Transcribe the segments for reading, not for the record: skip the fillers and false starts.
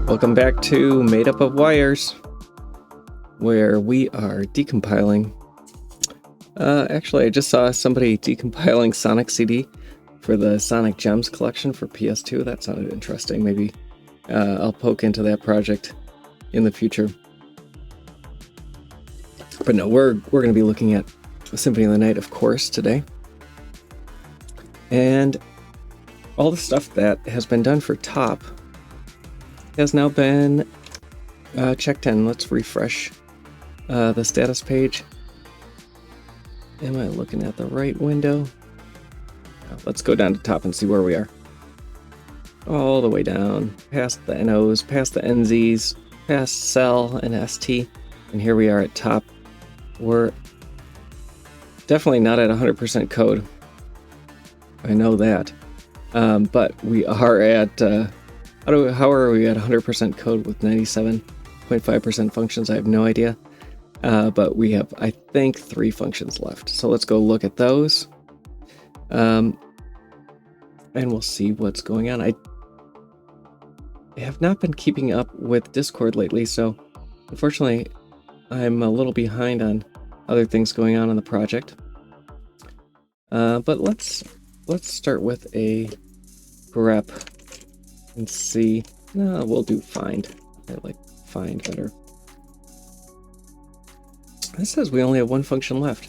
Welcome back to Made Up of Wires, where we are decompiling. Actually, I just saw somebody decompiling Sonic CD for the Sonic Gems collection for PS2. That sounded interesting. Maybe I'll poke into that project in the future. But no, we're going to be looking at Symphony of the Night, of course, today. And all the stuff that has been done for top has now been checked in. Let's refresh the status page. Am I looking at the right window? Let's go down to top and see where we are. All the way down, past the NOs, past the NZs, past Cell and ST, and here we are at top. We're definitely not at 100% code. I know that. But we are at, how are we at 100% code with 97.5% functions? I have no idea. But we have, I think, 3 functions left. So let's go look at those. And we'll see what's going on. I have not been keeping up with Discord lately, so unfortunately I'm a little behind on other things going on in the project. But let's start with a grep and see. No, we'll do find. I like find better. This says we only have 1 function left.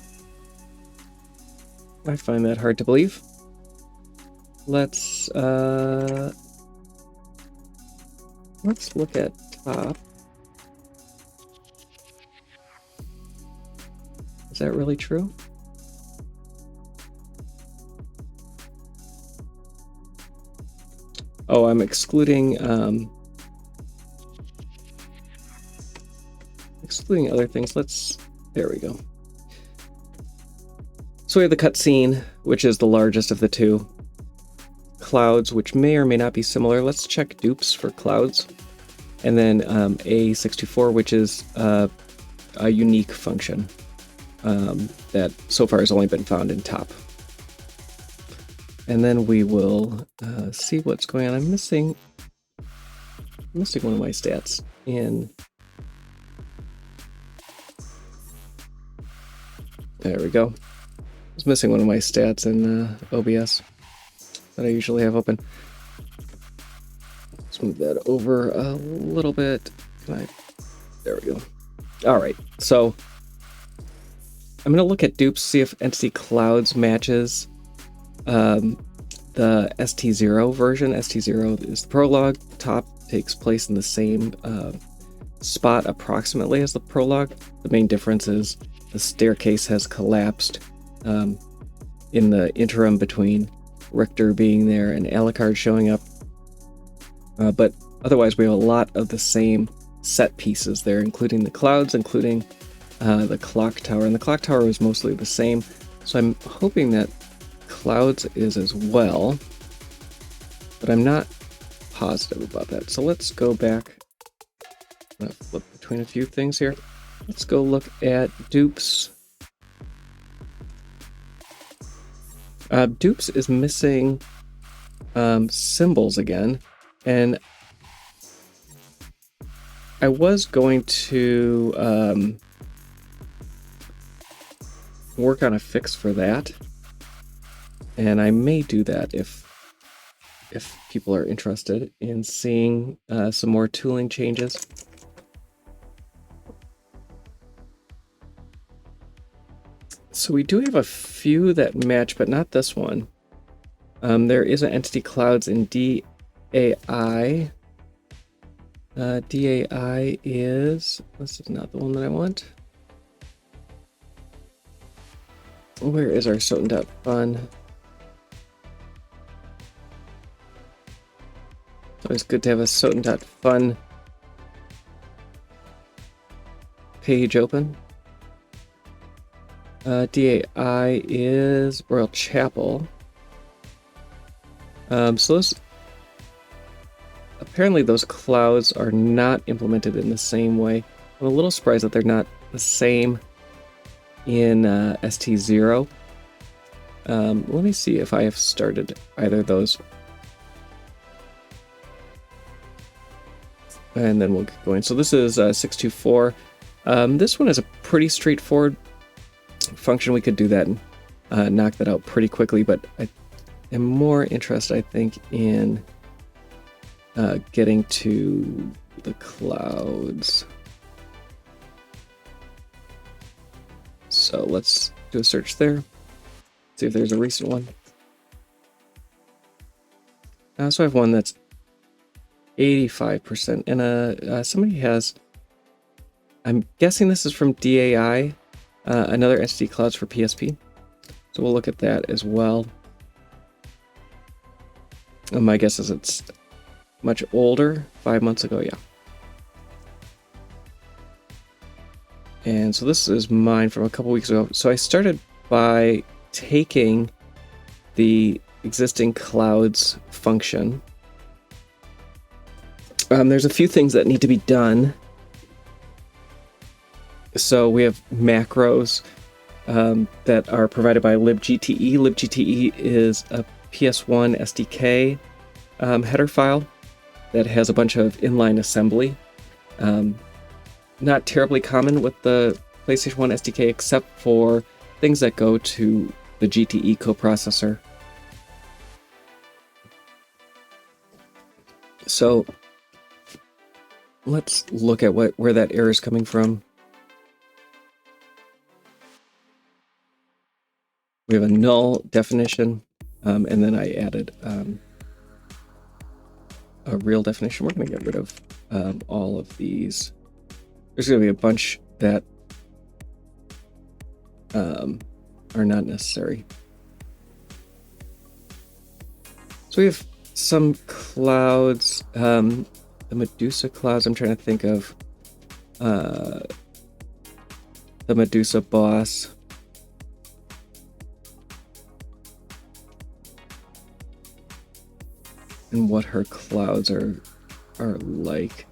I find that hard to believe. Let's look at top. Is that really true? Oh, I'm excluding other things. There we go. So we have the cutscene, which is the largest of the 2. Clouds, which may or may not be similar. Let's check dupes for clouds. And then A64, which is a unique function that so far has only been found in top. And then we will see what's going on. I'm missing one of my stats in. There we go. I was missing one of my stats in OBS that I usually have open. Let's move that over a little bit. There we go. All right, so I'm going to look at dupes, see if Entity Clouds matches the ST0 version. ST0 is the prologue. Top takes place in the same spot approximately as the prologue. The main difference is the staircase has collapsed in the interim between Richter being there and Alucard showing up. But otherwise, we have a lot of the same set pieces there, including the clouds, including the clock tower. And the clock tower is mostly the same. So I'm hoping that clouds is as well, but I'm not positive about that. So let's go back. I'm gonna flip between a few things here. Let's go look at dupes. Dupes is missing symbols again, and I was going to work on a fix for that, and I may do that if people are interested in seeing some more tooling changes. So we do have a few that match, but not this one. There is an Entity Clouds in DAI. DAI is... This is not the one that I want. Where is our Soten.fun? It's always good to have a Soten.fun page open. DAI is Royal Chapel. So apparently those clouds are not implemented in the same way. I'm a little surprised that they're not the same in ST0. Let me see if I have started either of those. and then we'll get going. So this is 624. This one is a pretty straightforward function. We could do that and knock that out pretty quickly, but I am more interested, I think, in getting to the clouds. So let's do a search there, see if there's a recent one. So I have one that's 85%, and somebody has, I'm guessing this is from DAI, another entity clouds for PSP. So we'll look at that as well. My guess is it's much older, 5 months ago, yeah. And so this is mine from a couple weeks ago. So I started by taking the existing clouds function. There's a few things that need to be done. So we have macros that are provided by libgte. Libgte is a PS1 SDK header file that has a bunch of inline assembly. Not terribly common with the PlayStation 1 SDK, except for things that go to the GTE coprocessor. So let's look at where that error is coming from. We have a null definition, and then I added a real definition. We're going to get rid of all of these. There's going to be a bunch that are not necessary. So we have some clouds, the Medusa clouds. I'm trying to think of the Medusa boss. And what her clouds are like.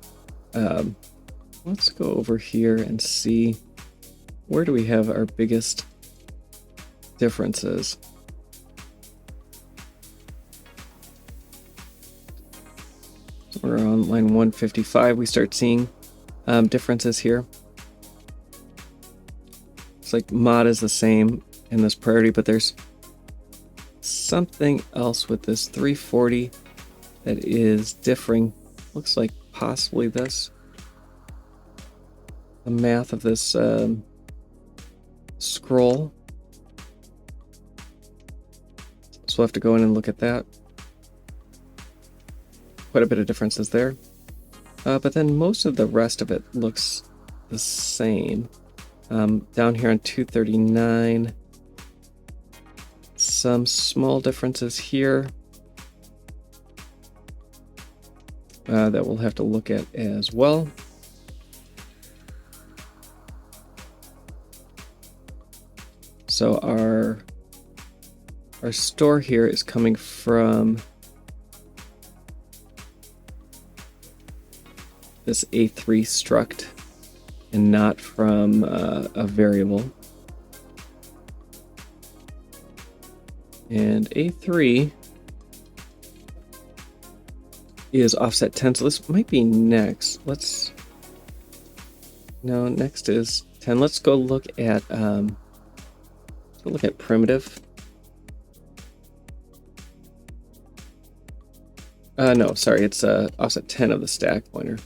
Let's go over here and see, where do we have our biggest differences? So we're on line 155. We start seeing differences here. It's like mod is the same in this priority, but there's something else with this 340 that is differing. Looks like possibly this. The math of this scroll. So we'll have to go in and look at that. Quite a bit of differences there. But then most of the rest of it looks the same. Down here on 239, some small differences here that we'll have to look at as well. So our store here is coming from this A3 struct and not from a variable. And A3 is offset 10, so this might be next. No, next is 10. Let's go look at primitive. No, sorry, it's offset 10 of the stack pointer.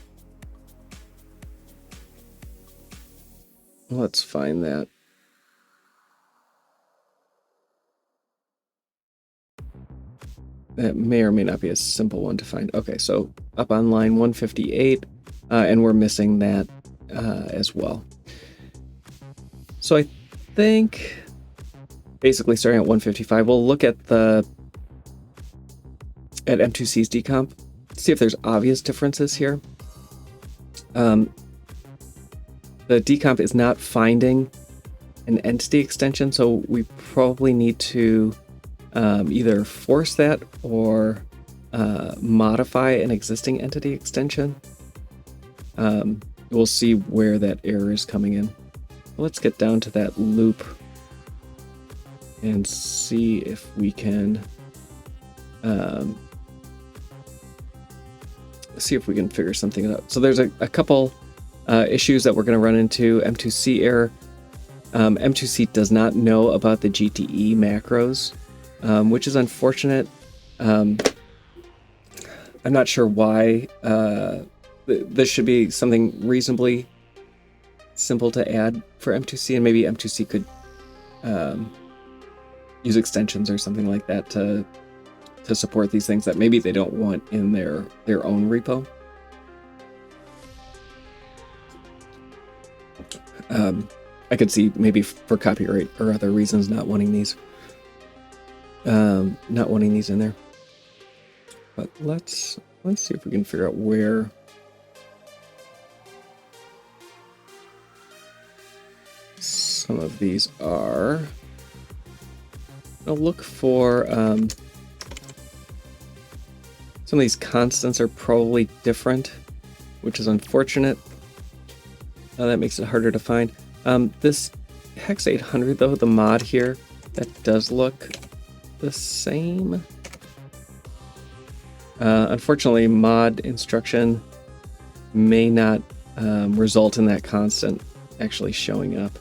Let's find that. That may or may not be a simple one to find. Okay, so up on line 158, and we're missing that as well. So I think basically starting at 155, we'll look at M2C's decomp, see if there's obvious differences here. The decomp is not finding an entity extension, so we probably need to either force that or modify an existing entity extension. We'll see where that error is coming in. Let's get down to that loop and see if we can see if we can figure something out. So there's a couple issues that we're going to run into. M2C error. M2C does not know about the GTE macros, which is unfortunate. I'm not sure why. This should be something reasonably simple to add for M2C, and maybe M2C could use extensions or something like that to support these things that maybe they don't want in their own repo. I could see maybe for copyright or other reasons not wanting these in there. But let's see if we can figure out where some of these are. I'll look for some of these constants are probably different, which is unfortunate. That makes it harder to find. This Hex 800 though, the mod here, that does look the same. Unfortunately, mod instruction may not result in that constant actually showing up.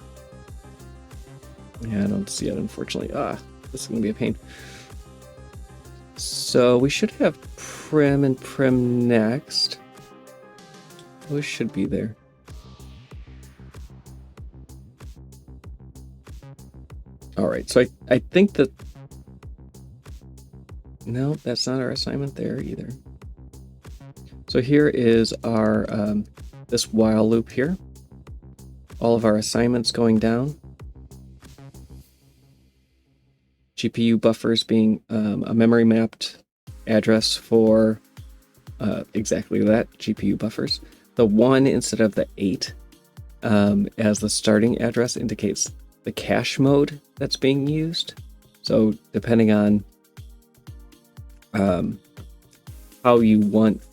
Yeah, I don't see it, unfortunately. This is going to be a pain. So we should have prim and prim next. Those should be there. All right, so I think that... No, that's not our assignment there either. So here is our this while loop here. All of our assignments going down. GPU buffers being a memory mapped address for exactly that, GPU buffers. The 1 instead of the 8 as the starting address indicates the cache mode that's being used. So depending on how you want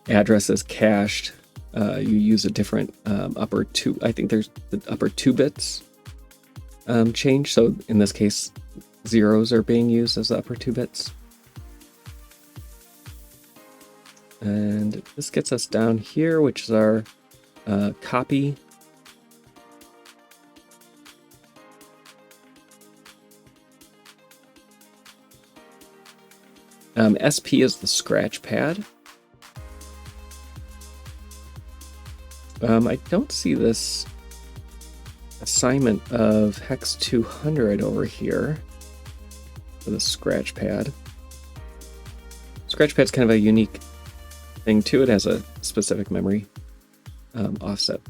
addresses cached, you use a different upper 2. I think there's the upper 2 bits change. So in this case, zeros are being used as the upper 2 bits. And this gets us down here, which is our copy. SP is the scratch pad. I don't see this assignment of Hex 200 over here for the scratch pad. Scratch pad's kind of a unique thing too. It has a specific memory offset.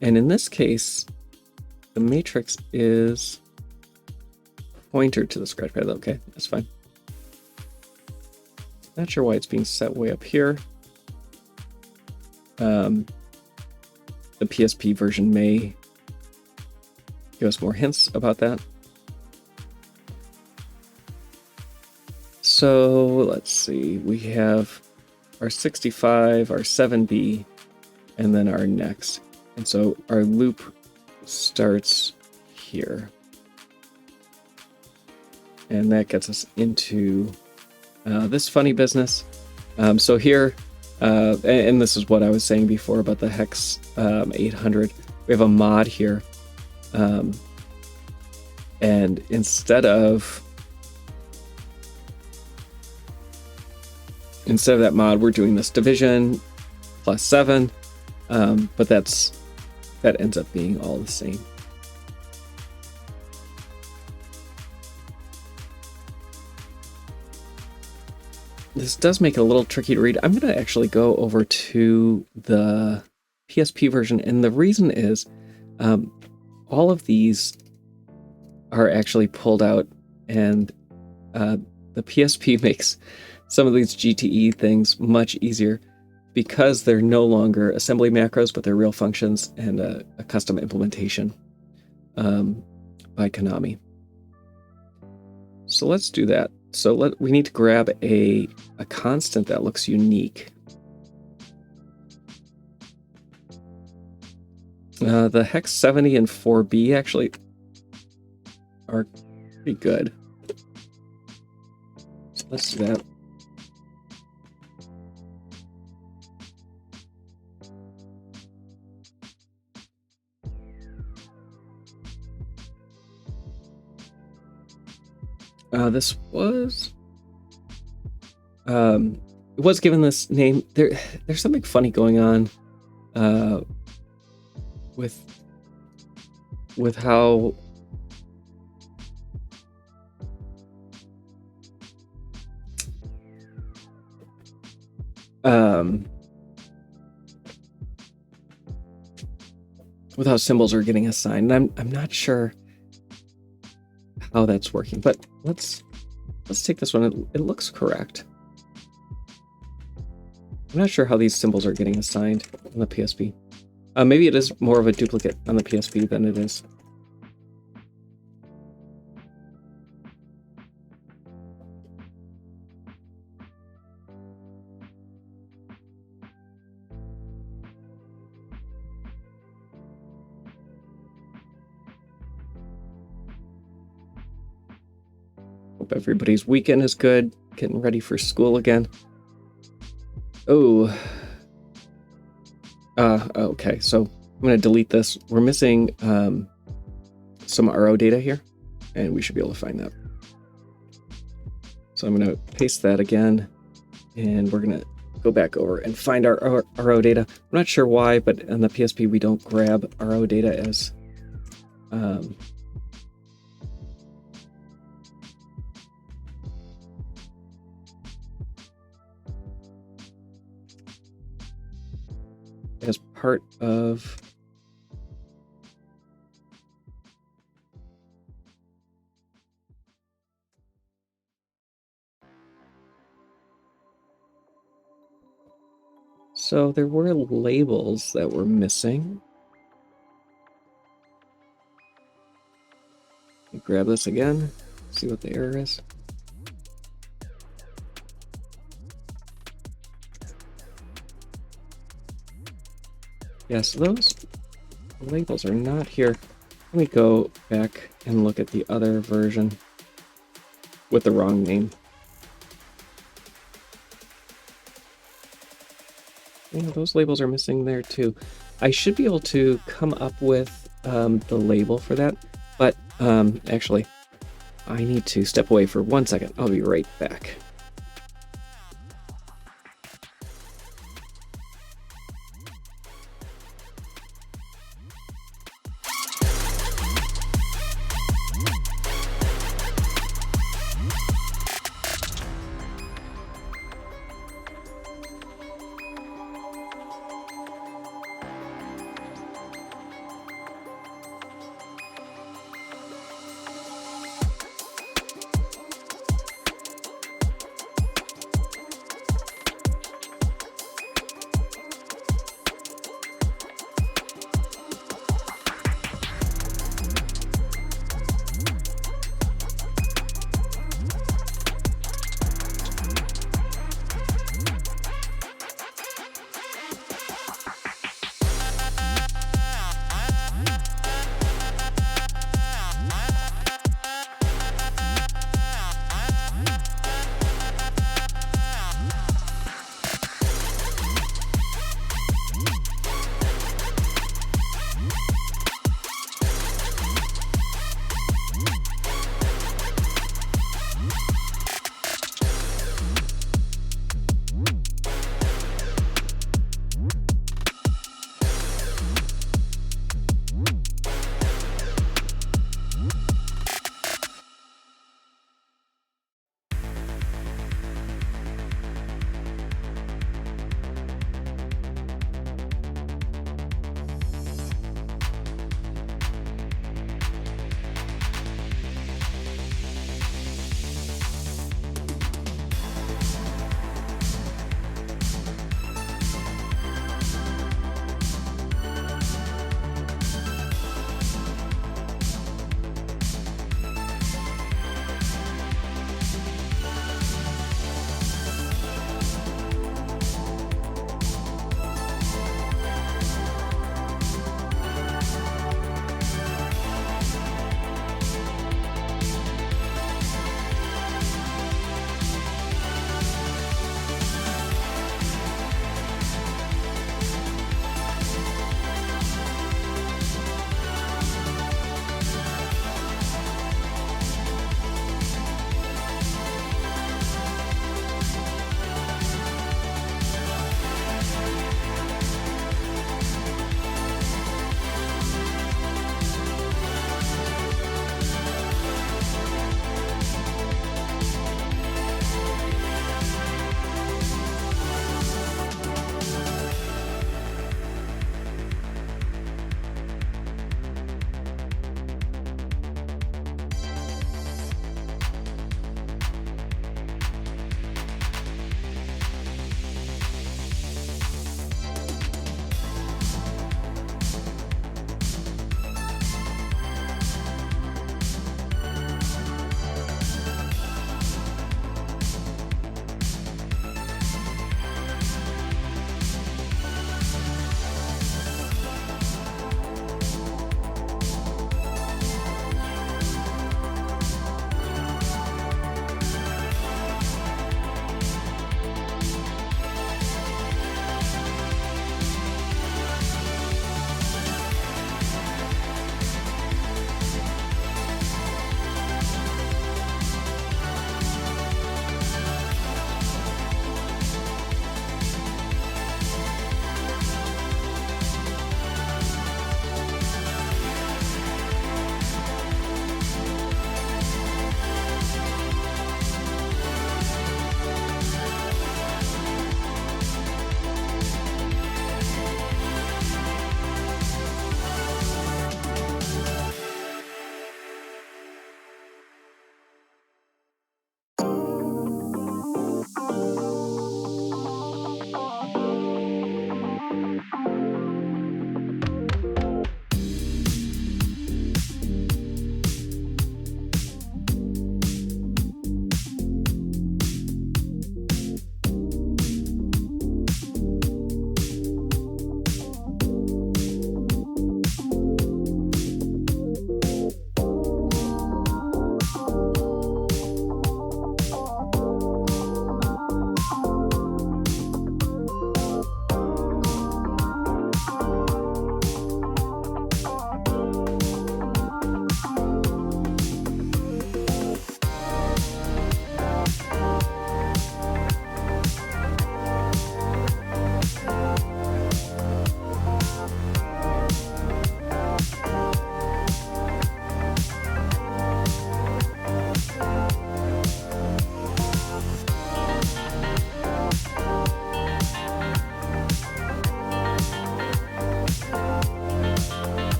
And in this case, the matrix is pointer to the scratch pad. Okay, that's fine. Not sure why it's being set way up here. The PSP version may give us more hints about that. So let's see, we have our 65, our 7B, and then our next. And so our loop starts here. And that gets us into this funny business. So here, and this is what I was saying before about the Hex 800, we have a mod here. And instead of that mod, we're doing this division plus 7, but that ends up being all the same. This does make it a little tricky to read. I'm going to actually go over to the PSP version, and the reason is all of these are actually pulled out, and the PSP makes some of these GTE things much easier because they're no longer assembly macros, but they're real functions and a custom implementation by Konami. So let's do that. So we need to grab a constant that looks unique. The Hex 70 and 4B actually are pretty good. So let's do that. This was... it was given this name. There's something funny going on with how with how symbols are getting assigned. I'm not sure how that's working, but let's take this one. It looks correct. I'm not sure how these symbols are getting assigned on the PSP. Maybe it is more of a duplicate on the PSP than it is. Hope everybody's weekend is good, getting ready for school again. Oh. Okay, so I'm going to delete this. We're missing some RO data here, and we should be able to find that. So I'm going to paste that again, and we're going to go back over and find our RO data. I'm not sure why, but on the PSP we don't grab RO data as part of so there were labels that were missing. Grab this again, see what the error is. Yeah, so those labels are not here. Let me go back and look at the other version with the wrong name. Yeah, those labels are missing there too. I should be able to come up with the label for that, but actually, I need to step away for 1 second. I'll be right back.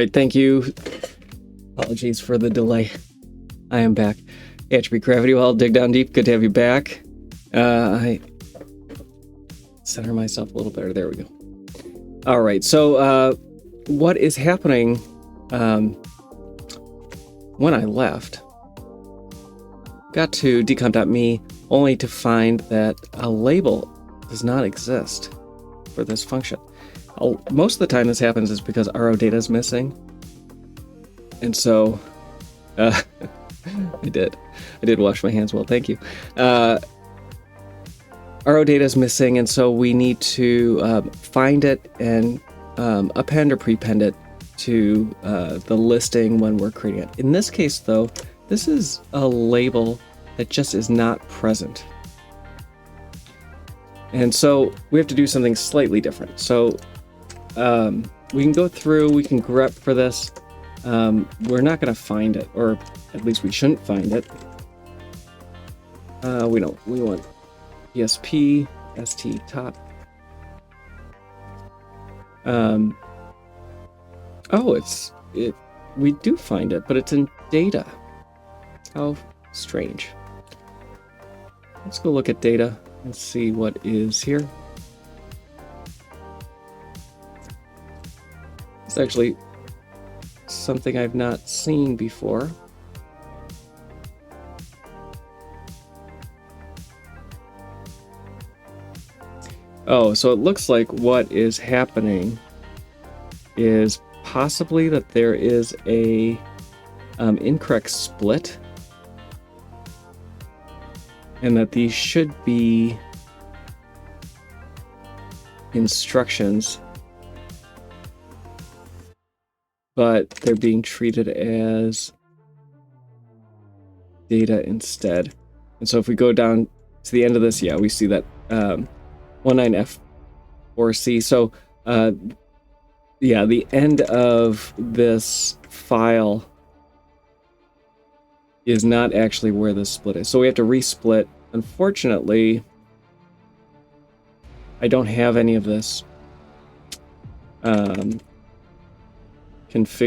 right, thank you. Apologies for the delay. I am back. Attribute Gravity Well, dig down deep. Good to have you back. I center myself a little better. There we go. All right, so what is happening when I left? Got to decomp.me only to find that a label does not exist for this function. Most of the time this happens is because RO data is missing. And so, I did wash my hands well, thank you. RO data is missing, and so we need to find it and append or prepend it to the listing when we're creating it. In this case, though, this is a label that just is not present. And so we have to do something slightly different. So we can go through, we can grep for this. We're not going to find it, or at least we shouldn't find it. We want PSP, ST top. We do find it, but it's in data. How strange. Let's go look at data and see what is here. It's actually something I've not seen before. Oh, so it looks like what is happening is possibly that there is a incorrect split, and that these should be instructions, but they're being treated as data instead. And so if we go down to the end of this, yeah, we see that 19F4C. So yeah, the end of this file is not actually where the split is. So we have to resplit. Unfortunately, I don't have any of this config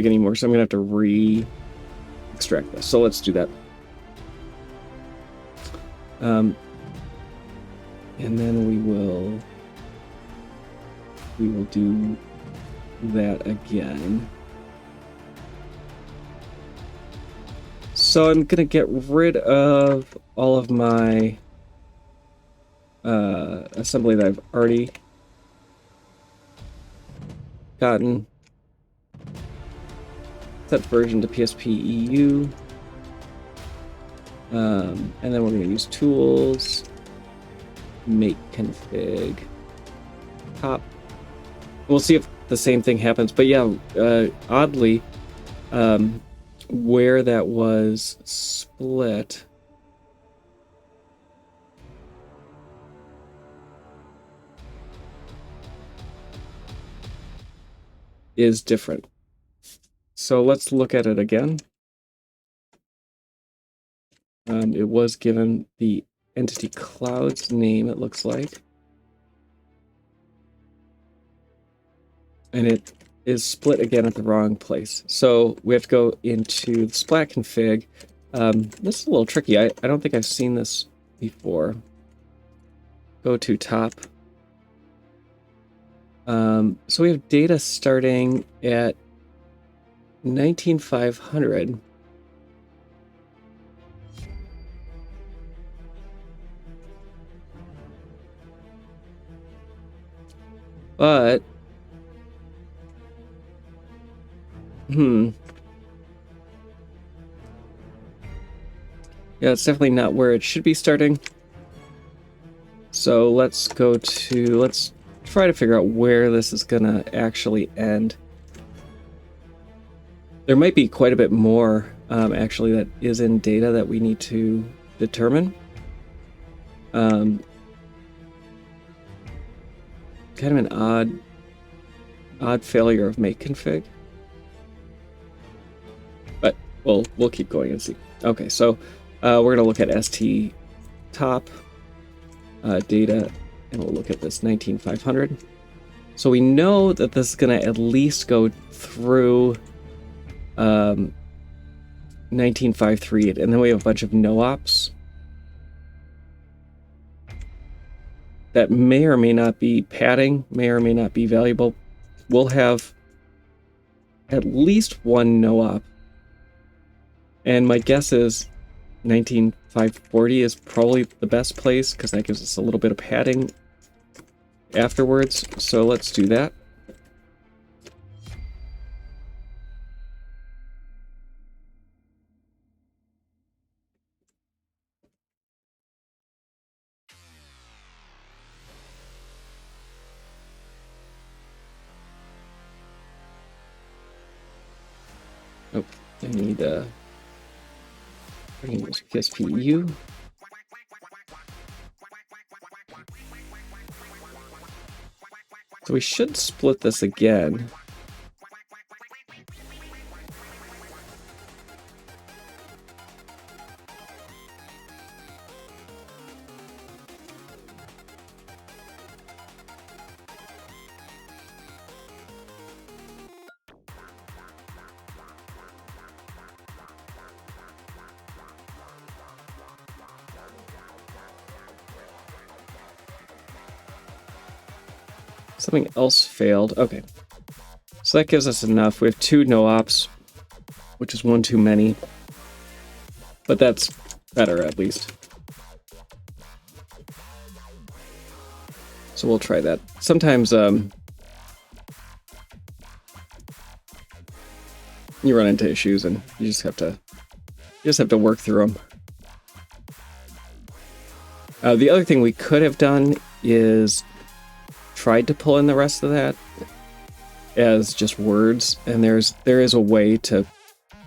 anymore, so I'm gonna have to re-extract this. So let's do that. And then we will do that again. So I'm gonna get rid of all of my assembly that I've already gotten. Set version to PSP EU. And then we're gonna use tools, make config top. We'll see if the same thing happens, but yeah, oddly, where that was split is different. So let's look at it again. It was given the entity cloud's name, it looks like. And it is split again at the wrong place. So we have to go into the splat config. This is a little tricky. I don't think I've seen this before. Go to top. So we have data starting at 19500. But yeah, it's definitely not where it should be starting. So let's try to figure out where this is gonna actually end. There might be quite a bit more actually that is in data that we need to determine. Kind of an odd failure of make config. But we'll keep going and see. Okay, so we're gonna look at ST top data, and we'll look at this 19500. So we know that this is gonna at least go through 19538, and then we have a bunch of no-ops that may or may not be padding, may or may not be valuable. We'll have at least one no-op, and my guess is 19540 is probably the best place because that gives us a little bit of padding afterwards. So let's do that. Oh, I need PSPU. So we should split this again. Something else failed. Okay. So that gives us enough. We have 2 no-ops, which is 1 too many. But that's better, at least. So we'll try that. Sometimes you run into issues and you just have to work through them. The other thing we could have done is tried to pull in the rest of that as just words, and there is a way to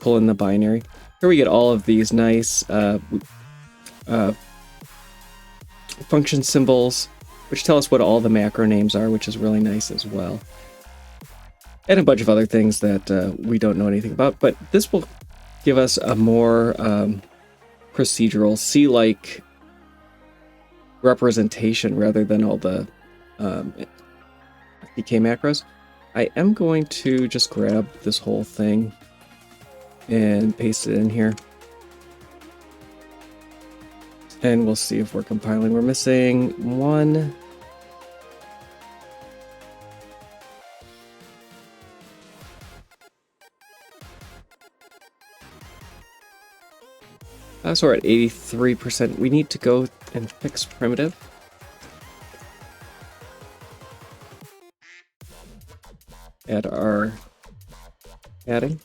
pull in the binary. Here we get all of these nice function symbols, which tell us what all the macro names are, which is really nice as well. And a bunch of other things that we don't know anything about, but this will give us a more procedural C-like representation rather than all the PK macros. I am going to just grab this whole thing and paste it in here. And we'll see if we're compiling. We're missing 1. So we're at 83%. We need to go and fix primitive. Add our padding.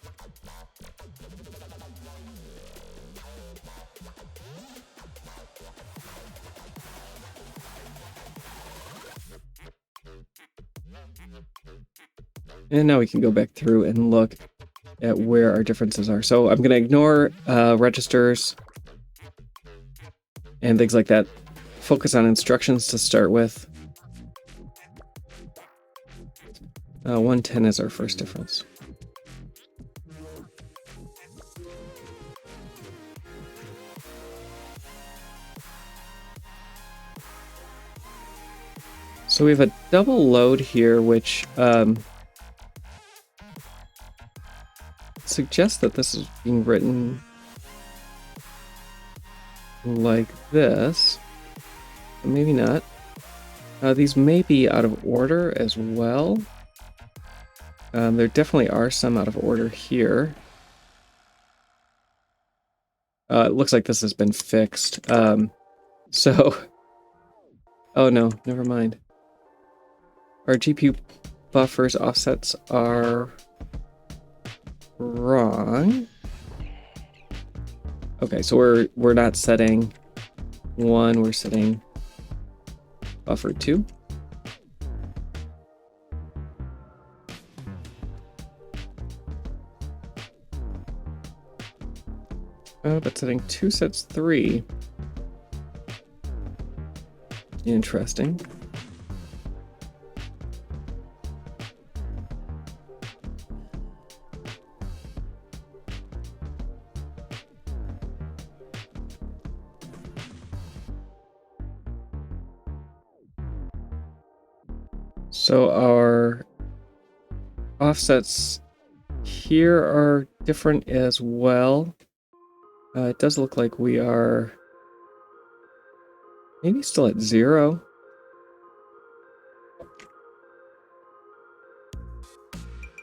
And now we can go back through and look at where our differences are. So I'm going to ignore registers and things like that. Focus on instructions to start with. 110 is our first difference. So we have a double load here, which suggests that this is being written like this. Maybe not. These may be out of order as well. There definitely are some out of order here. It looks like this has been fixed. So... Oh no, never mind. Our GPU buffers offsets are wrong. Okay, so we're not setting 1, we're setting buffer 2. But setting 2 sets 3. Interesting. So our offsets here are different as well. It does look like we are maybe still at 0.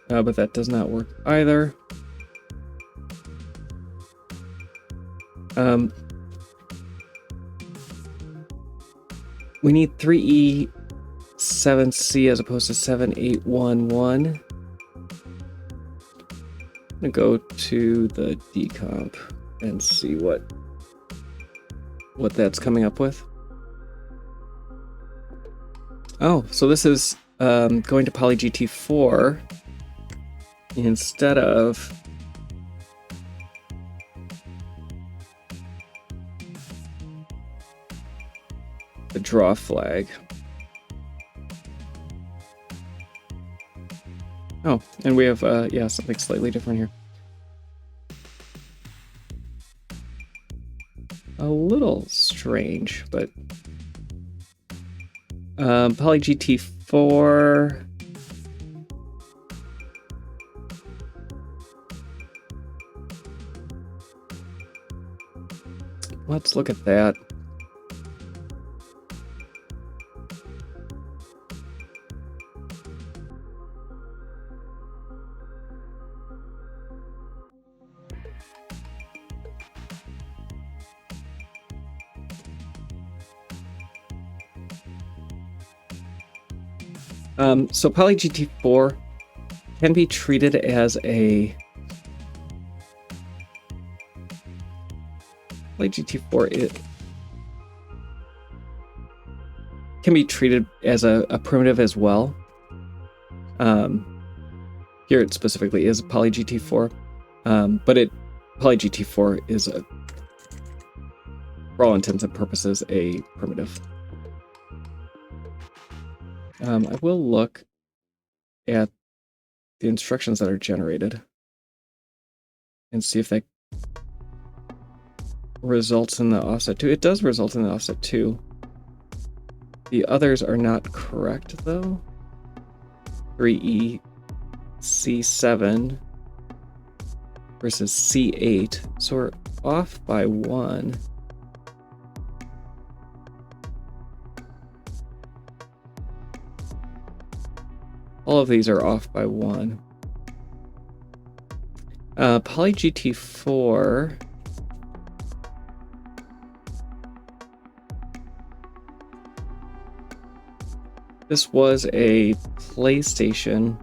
But that does not work either. We need 3E7C as opposed to 7811. I'm gonna go to the decomp and see what that's coming up with. Oh, so this is going to PolyGT4 instead of the draw flag. Oh, and we have yeah, something slightly different here. A little strange, but PolyGT4. Let's look at that. So PolyGT4 can be treated as a PolyGT4. It can be treated as a primitive as well. Here it specifically is PolyGT4, but PolyGT4 is for all intents and purposes a primitive. I will look at the instructions that are generated and see if that results in the offset 2. It does result in the offset 2. The others are not correct, though. 3E C7 versus C8. So we're off by 1. All of these are off by 1. PolyGT4. This was a PlayStation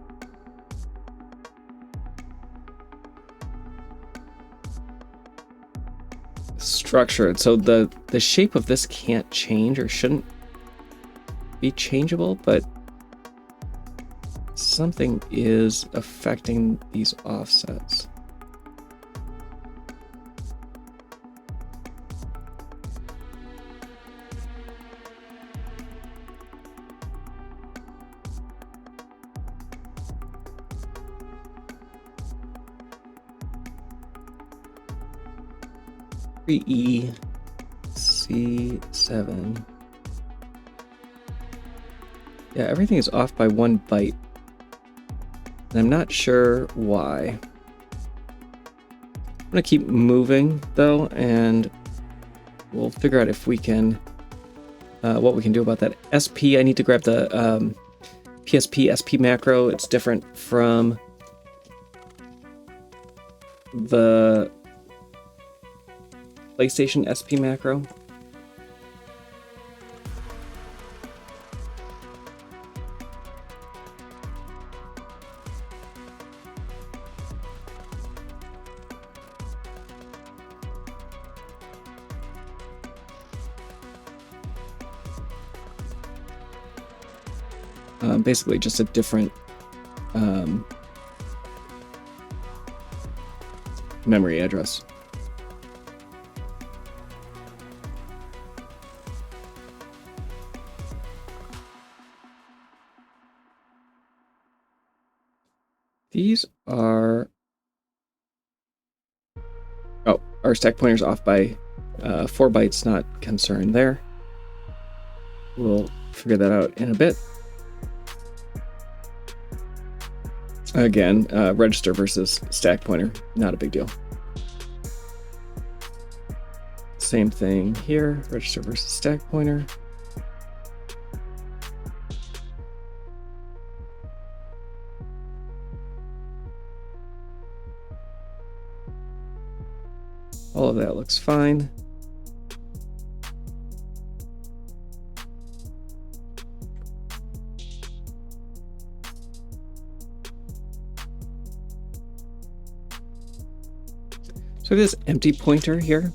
structured, so the shape of this can't change or shouldn't be changeable, but something is affecting these offsets. E C7. Yeah, everything is off by 1 byte. And I'm not sure why. I'm gonna keep moving though, and we'll figure out if we can, what we can do about that. SP, I need to grab the PSP SP macro. It's different from the PlayStation SP macro. Basically just a different memory address. These are... Oh, our stack pointer's off by 4 bytes, not concerned there. We'll figure that out in a bit. Again, register versus stack pointer, not a big deal. Same thing here, register versus stack pointer. All of that looks fine. So this empty pointer here,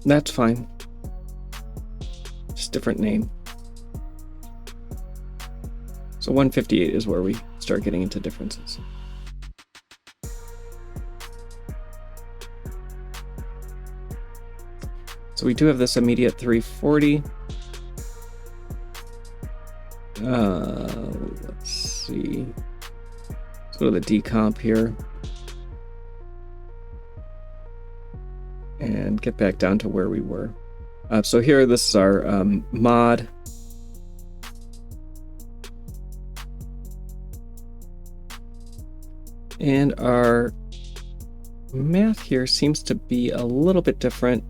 that's fine. Just different name. So 158 is where we start getting into differences. So we do have this immediate 340. Let's see. Let's go to the decomp here. And get back down to where we were. So here, this is our mod. And our math here seems to be a little bit different.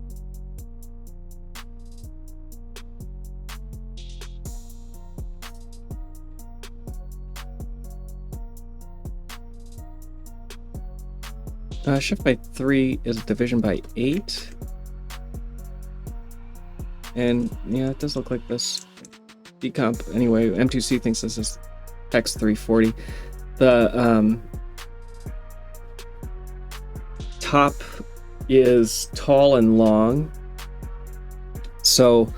Shift by 3 is division by 8. And yeah, it does look like this. Decomp, anyway, M2C thinks this is X340. The top is tall and long. So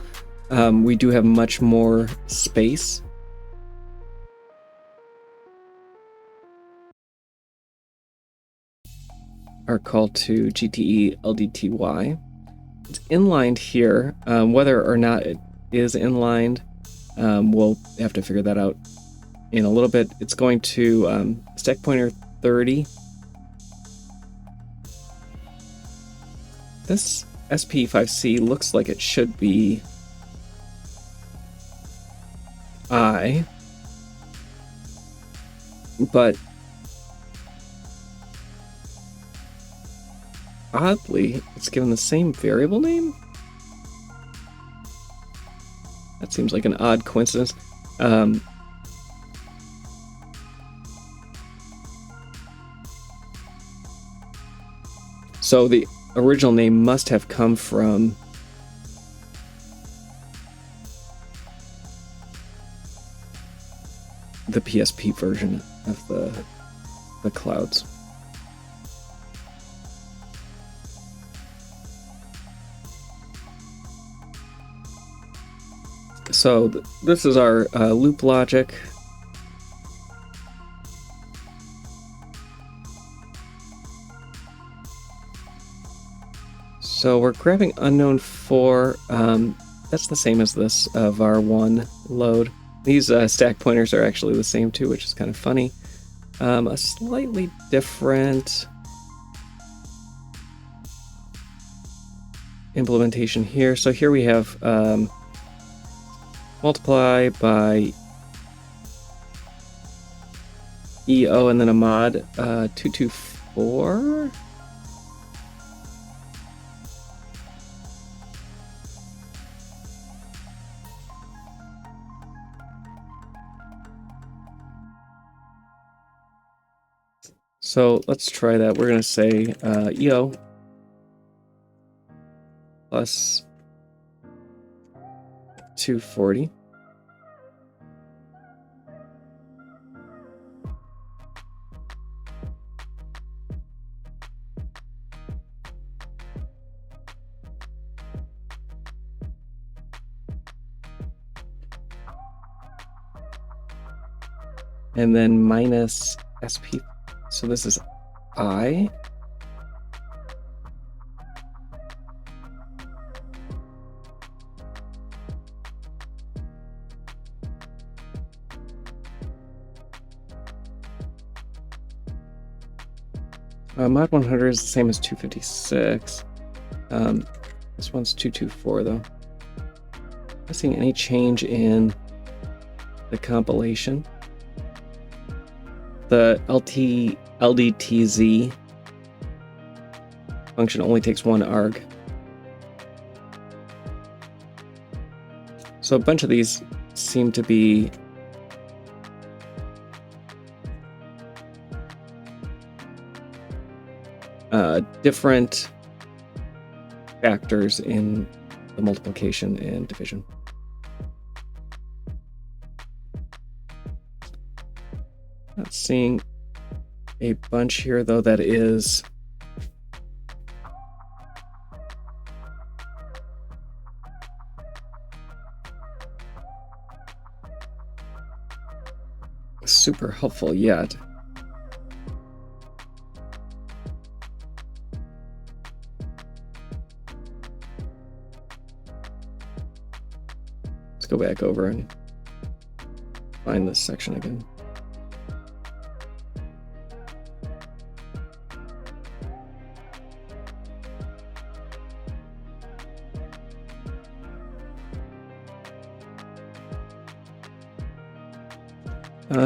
we do have much more space. Our call to GTE LDTY. It's inlined here. Whether or not it is inlined, we'll have to figure that out in a little bit. It's going to stack pointer 30. This SP5C looks like it should be I, but oddly, it's given the same variable name? That seems like an odd coincidence. So the original name must have come from the PSP version of the clouds. So this is our loop logic. So we're grabbing unknown 4. That's the same as this var1 load. These stack pointers are actually the same too, which is kind of funny. A slightly different implementation here. So here we have multiply by EO and then a mod 224. So let's try that. We're going to say EO plus 240. And then minus SP. So this is I. Mod 100 is the same as 256. This one's 224 though. Not seeing any change in the compilation. The LDTZ function only takes one arg. So a bunch of these seem to be different factors in the multiplication and division. Not seeing a bunch here though that is super helpful yet. Let's go back over and find this section again.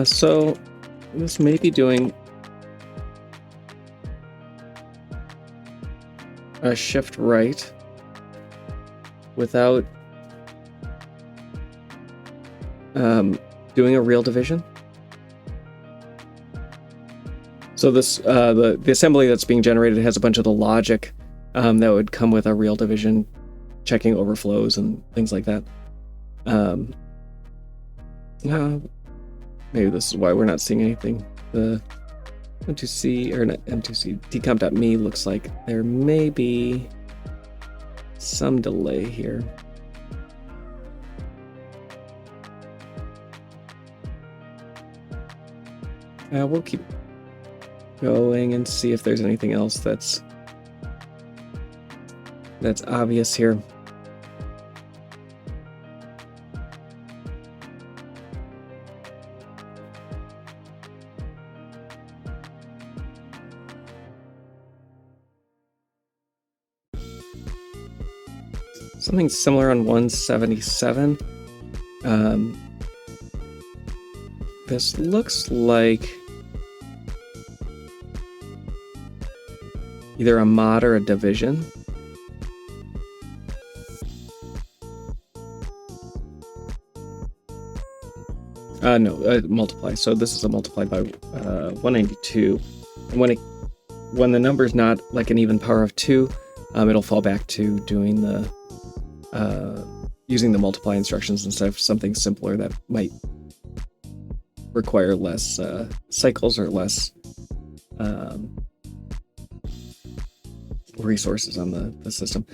So this may be doing a shift right without doing a real division. So this the assembly that's being generated has a bunch of the logic that would come with a real division, checking overflows and things like that. Maybe this is why we're not seeing anything. The M2C, or not M2C, decomp.me looks like there may be some delay here. We'll keep going and see if there's anything else that's obvious here. Something similar on 177. This looks like either a mod or a division. No, multiply. So this is a multiply by 192. And when the number is not like an even power of 2, it'll fall back to doing the using the multiply instructions instead of something simpler that might require less cycles or less resources on the system.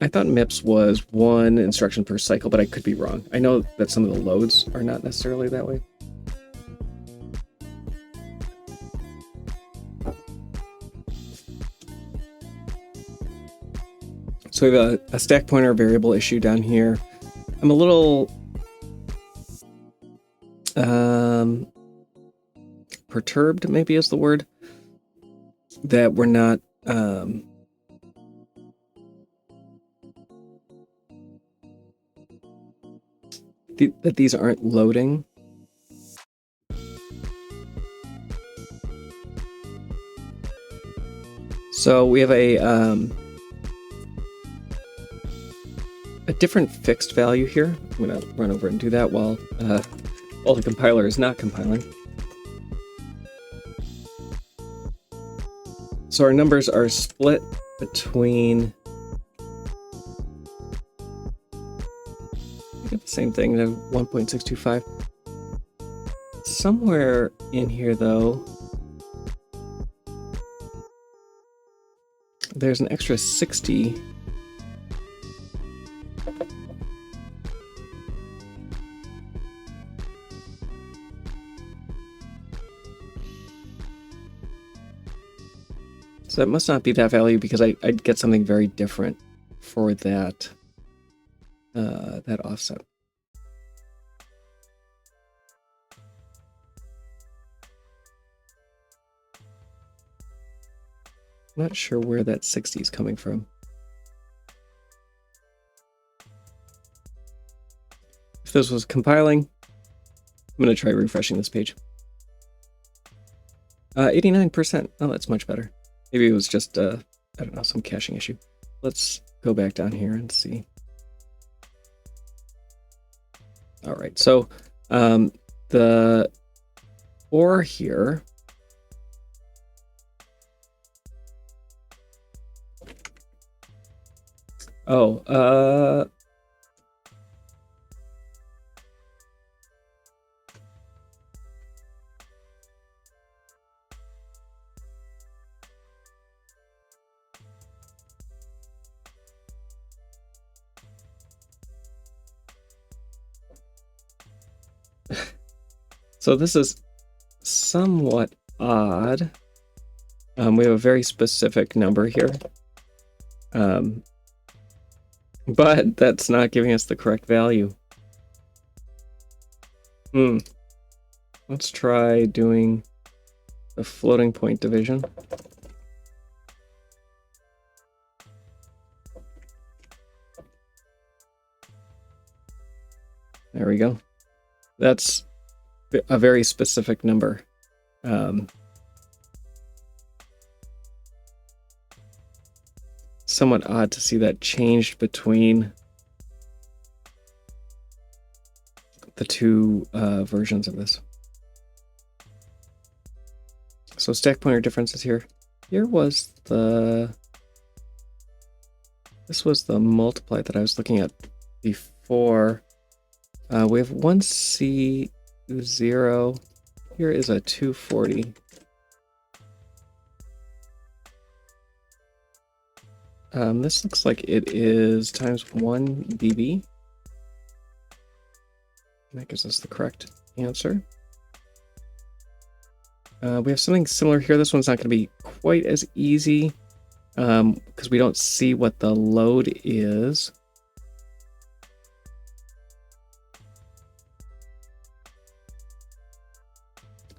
I thought MIPS was one instruction per cycle, but I could be wrong. I know that some of the loads are not necessarily that way. So we have a stack pointer variable issue down here. I'm a little perturbed, maybe is the word, that we're not that these aren't loading. So we have a different fixed value here. I'm going to run over and do that while the compiler is not compiling. So our numbers are split between, I get the same thing, 1.625. Somewhere in here though, there's an extra 60. So that must not be that value, because I'd get something very different for that that offset. I'm not sure where that 60 is coming from. if this was compiling, I'm going to try refreshing this page. 89%. Oh, that's much better. Maybe it was just, I don't know, some caching issue. Let's go back down here and see. All right, so the OR here, so this is somewhat odd. We have a very specific number here. But that's not giving us the correct value. Let's try doing the floating point division. There we go. That's a very specific number. Somewhat odd to see that changed between the two versions of this. So stack pointer differences here. Here was this was the multiply that I was looking at before. We have 1C0. Here is a 240. This looks like it is times 1 dB. That gives us the correct answer. We have something similar here. This one's not going to be quite as easy because we don't see what the load is.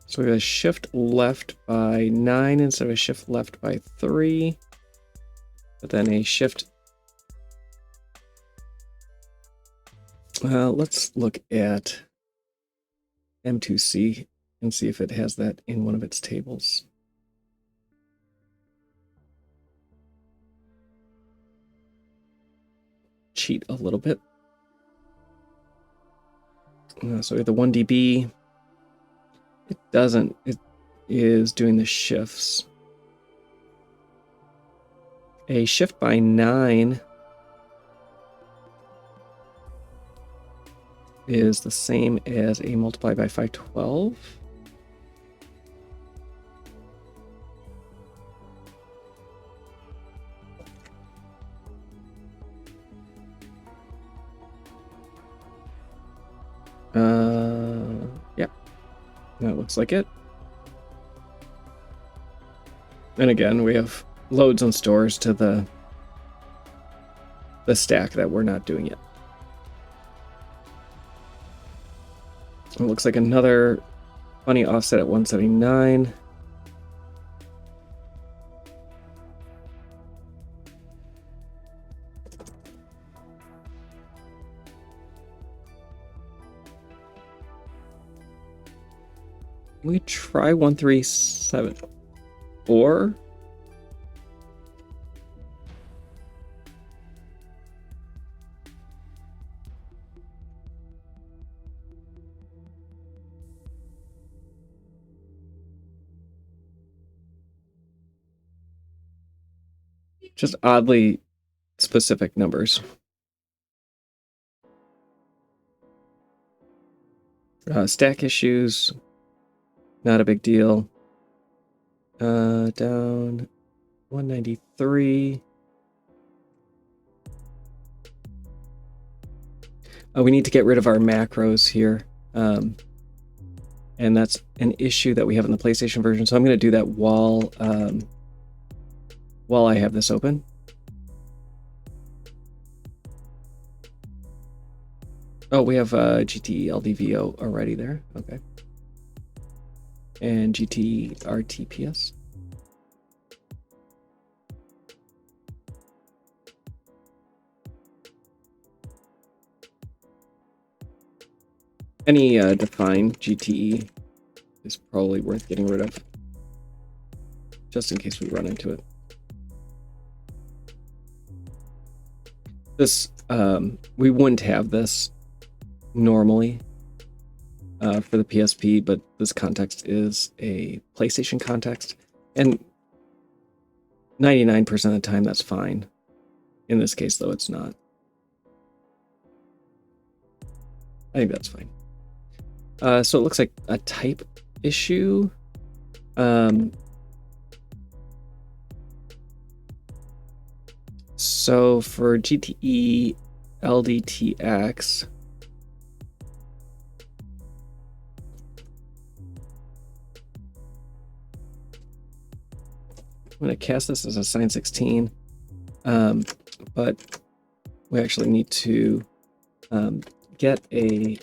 So we have a shift left by 9 instead of a shift left by 3. But then a shift. Let's look at M2C and see if it has that in one of its tables. Cheat a little bit. So we have the 1 dB. It doesn't. It is doing the shifts. A shift by 9 is the same as a multiply by 512. Yeah, that looks like it. And again, we have loads and stores to the stack that we're not doing yet. It looks like another funny offset at 179. We try 137 or just oddly specific numbers. Stack issues, not a big deal. Down 193. We need to get rid of our macros here. And that's an issue that we have in the PlayStation version. So I'm going to do that while I have this open. Oh, we have GT LDVO already there. Okay. And GT RTPS. Any defined GTE is probably worth getting rid of, just in case we run into it. This, we wouldn't have this normally for the PSP, but this context is a PlayStation context, and 99% of the time that's fine. In this case, though, it's not. I think that's fine. So it looks like a type issue. So for GTE LDTX, I'm going to cast this as a Sign 16, but we actually need to get a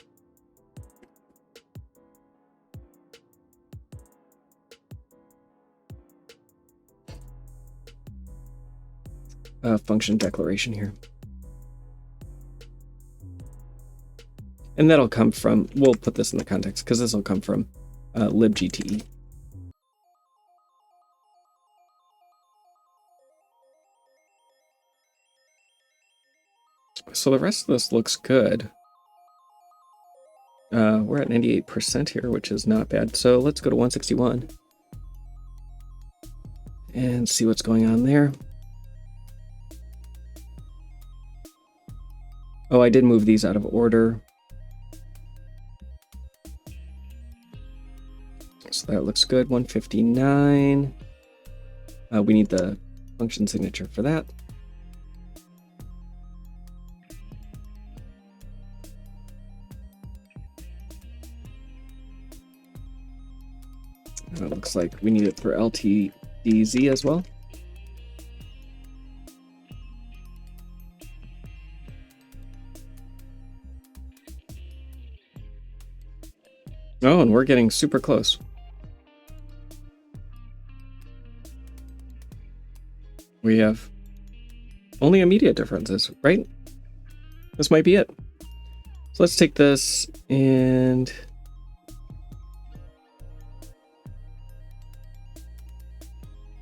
function declaration here. And that'll come from, we'll put this in the context because this will come from libgte. So the rest of this looks good. We're at 98% here, which is not bad. So let's go to 161 and see what's going on there. Oh, I did move these out of order. So that looks good. 159. We need the function signature for that. And it looks like we need it for LTDZ as well. Oh, and we're getting super close. We have only immediate differences, right? This might be it. So let's take this and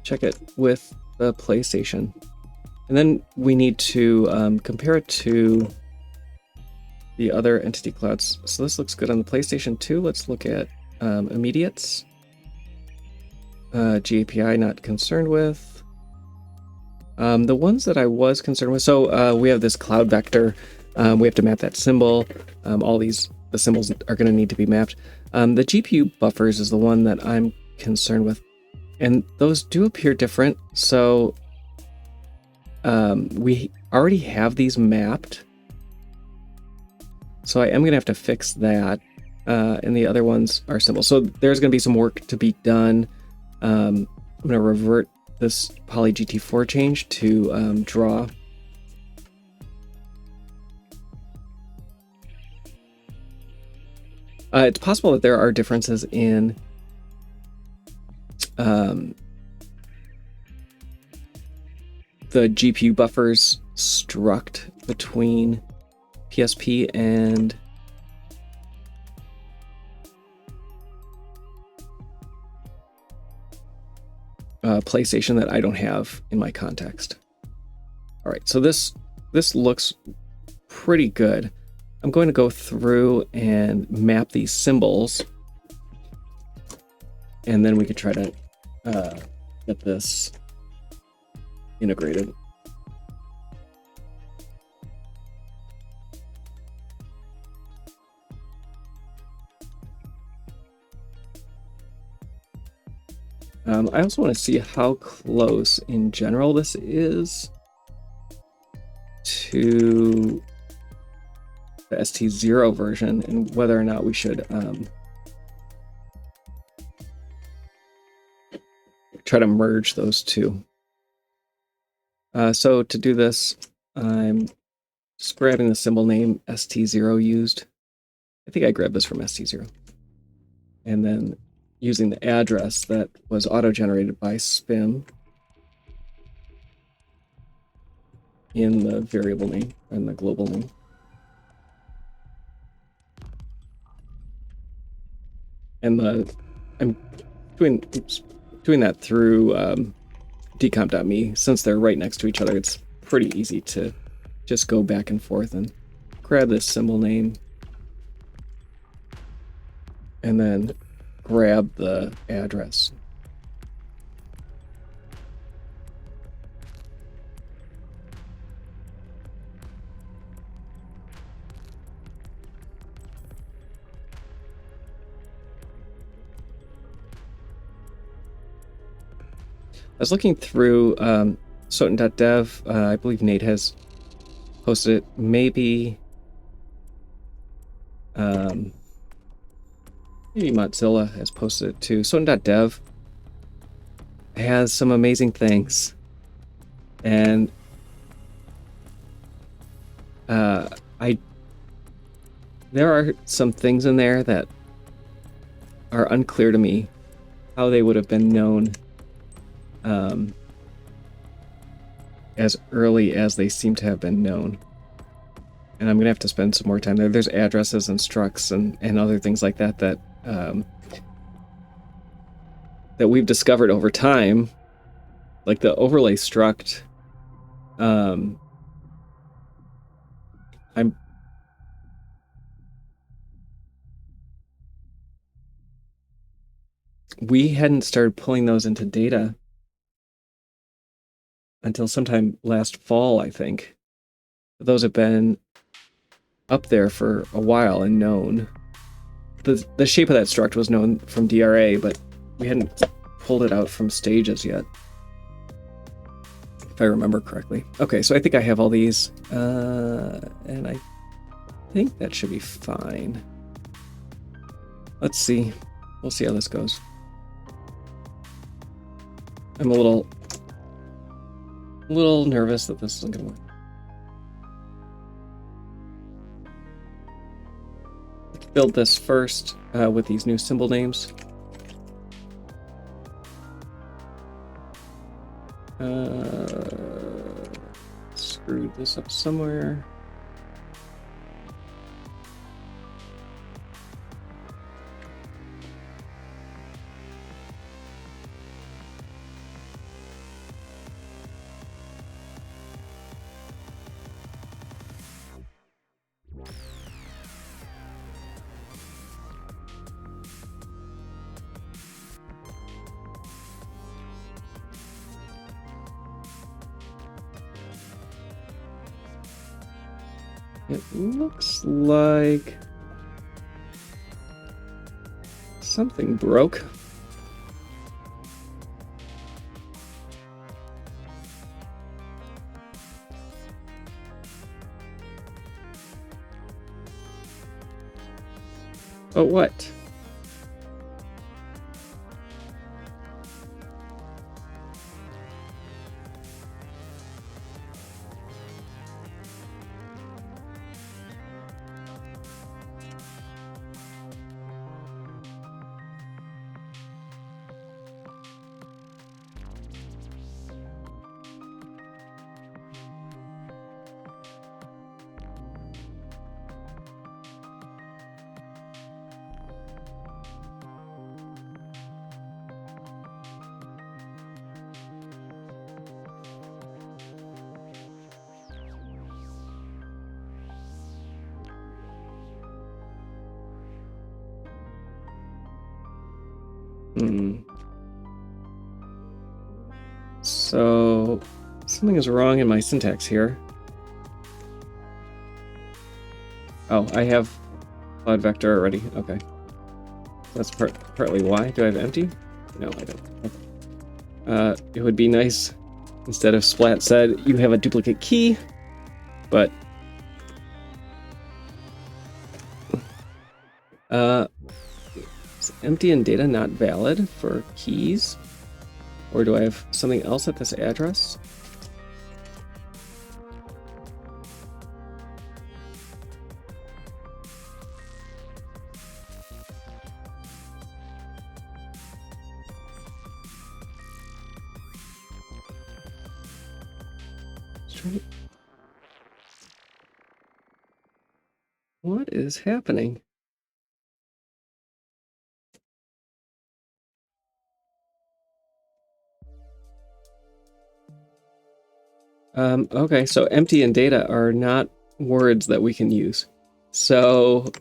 check it with the PlayStation. And then we need to compare it to the other entity clouds. So this looks good on the PlayStation 2. Let's look at immediates. GAPI not concerned with. The ones that I was concerned with, so we have this cloud vector. We have to map that symbol. The symbols are going to need to be mapped. The GPU buffers is the one that I'm concerned with. And those do appear different. So we already have these mapped. So I am going to have to fix that. And the other ones are simple. So there's going to be some work to be done. I'm going to revert this poly GT4 change to draw. It's possible that there are differences in the GPU buffers struct between PSP and PlayStation that I don't have in my context. All right, so this looks pretty good. I'm going to go through and map these symbols, and then we can try to get this integrated. I also want to see how close in general this is to the ST0 version and whether or not we should try to merge those two. So to do this, I'm just grabbing the symbol name ST0 used. I think I grabbed this from ST0. And then using the address that was auto-generated by SPIM in the variable name and the global name. And I'm doing that through decomp.me. Since they're right next to each other, it's pretty easy to just go back and forth and grab this symbol name and then grab the address. I was looking through Soten.dev. I believe Nate has posted it. Maybe maybe Mozilla has posted it too. Soten.dev has some amazing things. And there are some things in there that are unclear to me how they would have been known as early as they seem to have been known. And I'm gonna have to spend some more time there. There's addresses and structs and other things like that that we've discovered over time, like the overlay struct. We hadn't started pulling those into data until sometime last fall, I think. Those have been up there for a while and known. The shape of that struct was known from DRA, but we hadn't pulled it out from stages yet, if I remember correctly. Okay, so I think I have all these, and I think that should be fine. Let's see. We'll see how this goes. I'm a little nervous that this isn't gonna work. Let's build this first with these new symbol names. Screwed this up somewhere. It looks like something broke. But what? So something is wrong in my syntax here. Oh, I have cloud vector already. Okay. That's partly why. Do I have empty? No, I don't. Okay. It would be nice, instead of Splat said, you have a duplicate key, but is empty and data not valid for keys? Or do I have something else at this address? What is happening? Okay, so empty and data are not words that we can use. So,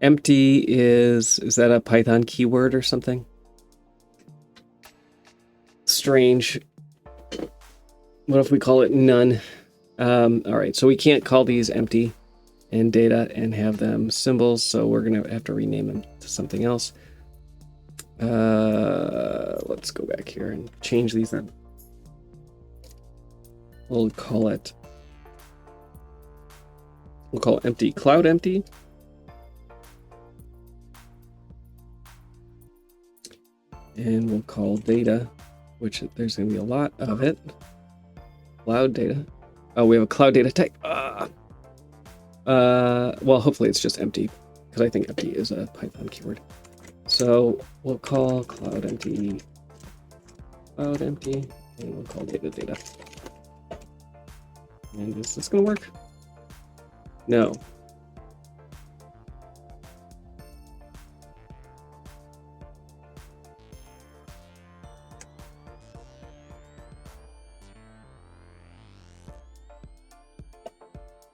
empty is that a Python keyword or something? Strange. What if we call it none? All right, so we can't call these empty and data and have them symbols, so we're gonna have to rename them to something else. Let's go back here and change these then. We'll call it empty cloud empty. And we'll call data, which there's going to be a lot of it. Cloud data. Oh, we have a cloud data type. Well, hopefully it's just empty, because I think empty is a Python keyword. So we'll call cloud empty, and we'll call data. And is this going to work? No.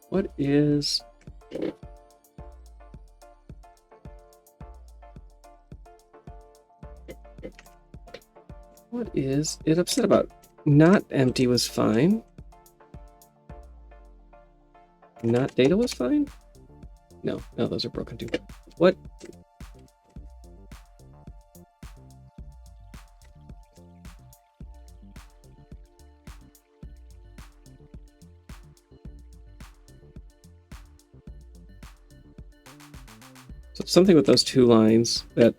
What is... What is it upset about? Not empty was fine. Not data was fine? No, those are broken too. What? So something with those two lines that...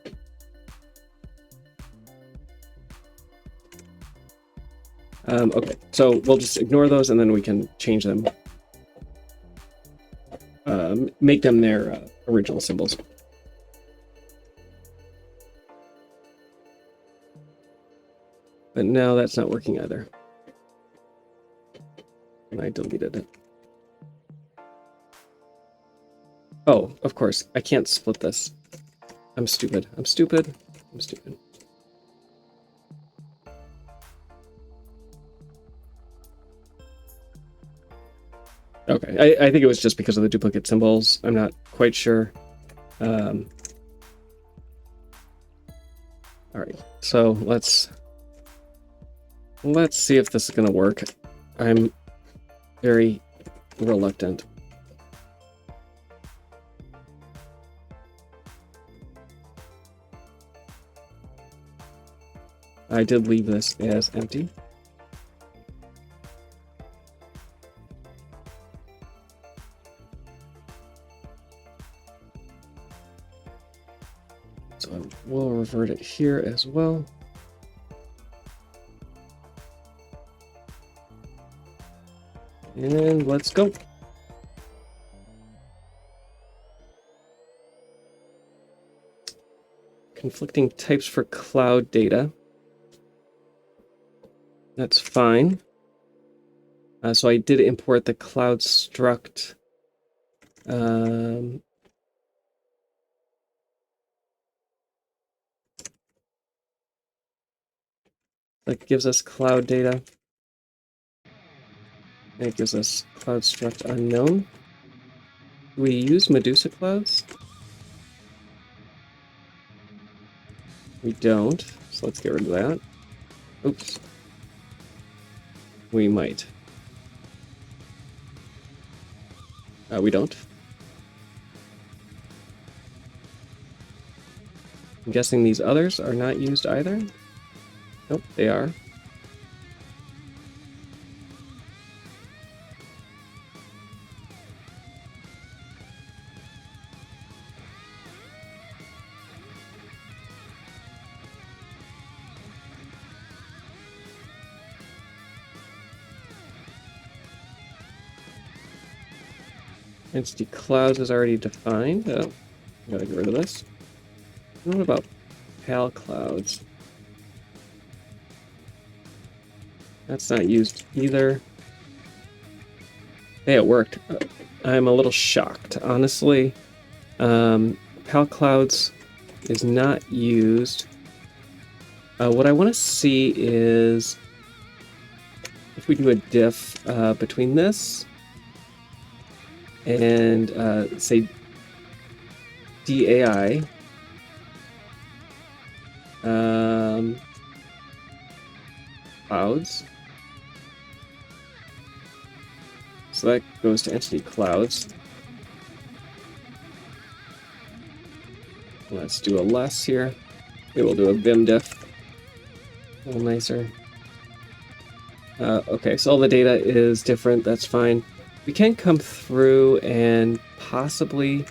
okay, so we'll just ignore those and then we can change them. Make them their original symbols. But now that's not working either. And I deleted it. Oh, of course, I can't split this. I'm stupid. Okay, I think it was just because of the duplicate symbols. I'm not quite sure. All right, so let's see if this is gonna work. I'm very reluctant. I did leave this as empty. So we'll revert it here as well. And let's go. Conflicting types for cloud data. That's fine. So I did import the cloud struct. That gives us cloud data. And it gives us cloud struct unknown. Do we use Medusa clouds? We don't, so let's get rid of that. Oops. We might. We don't. I'm guessing these others are not used either. Nope, they are. Entity clouds is already defined. Oh, gotta get rid of this. What about PAL clouds? That's not used either. Hey, it worked. I'm a little shocked, honestly. PAL clouds is not used. What I want to see is if we do a diff between this and say DAI, clouds. So that goes to entity clouds. Let's do a less here. We will do a vim diff. A little nicer. Okay, so all the data is different. That's fine. We can come through and possibly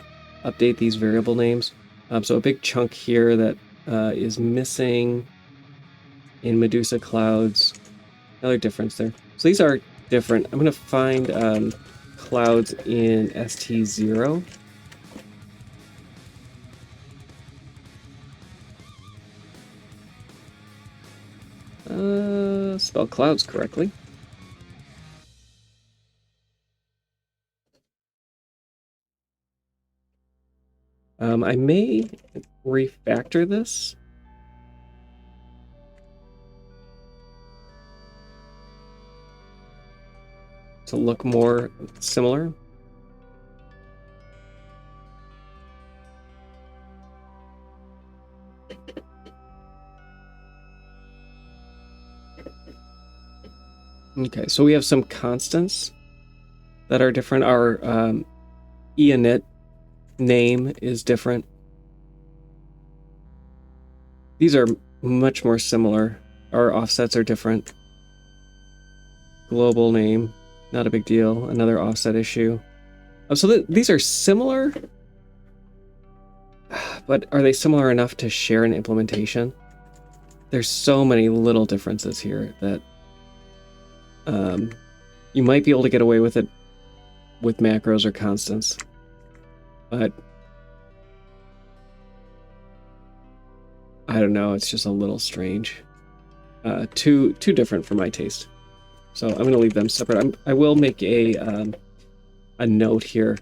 update these variable names. So a big chunk here that is missing in Medusa clouds. Another difference there. So these are different. I'm going to find clouds in ST0. Spell clouds correctly. I may refactor this. To look more similar. Okay, so we have some constants that are different. Our init name is different. These are much more similar. Our offsets are different. Global name, not a big deal. Another offset issue. So these are similar, but are they similar enough to share an implementation? There's so many little differences here that you might be able to get away with it with macros or constants, but I don't know, it's just a little strange. Too different for my taste. So I'm going to leave them separate. I will make a note here.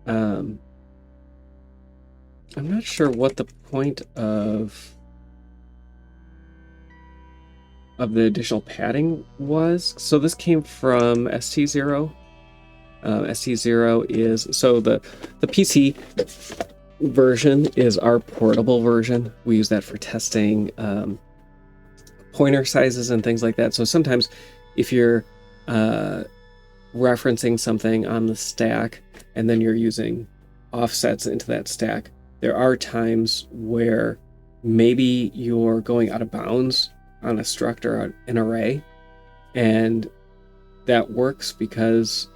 I'm not sure what the point of the additional padding was. So this came from ST0. ST0 is, so the PC version is our portable version. We use that for testing pointer sizes and things like that. So sometimes if you're referencing something on the stack and then you're using offsets into that stack, there are times where maybe you're going out of bounds on a struct or an array, and that works because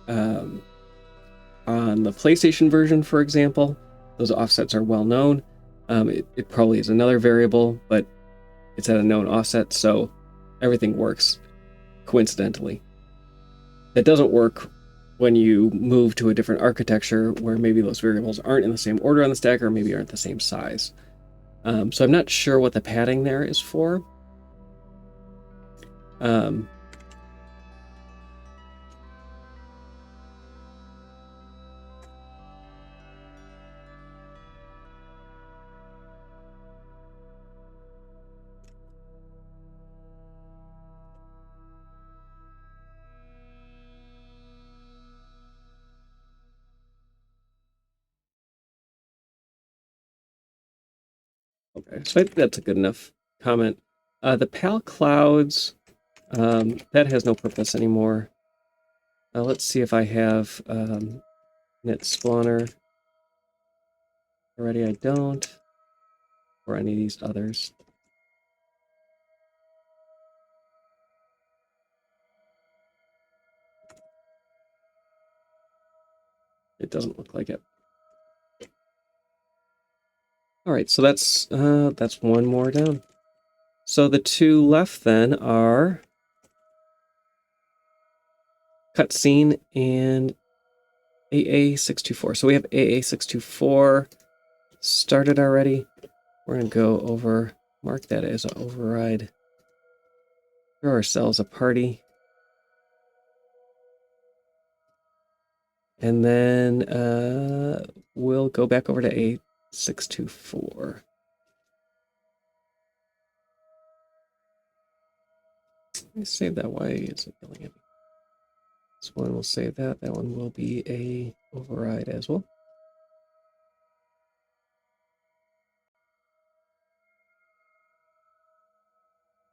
on the PlayStation version, for example, those offsets are well known. It probably is another variable, but it's at a known offset, so everything works coincidentally. That doesn't work when you move to a different architecture where maybe those variables aren't in the same order on the stack or maybe aren't the same size. So I'm not sure what the padding there is for. Okay, so I think that's a good enough comment. The PAL clouds, that has no purpose anymore. Let's see if I have knit spawner already. I don't, or any of these others. It doesn't look like it. All right, so that's one more down. So the two left then are cutscene and AA624. So we have AA624 started already. We're gonna go over, mark that as an override. Throw ourselves a party. And then we'll go back over to A624. Let me save that. Why is it yelling at me? This one will save that. That one will be a override as well.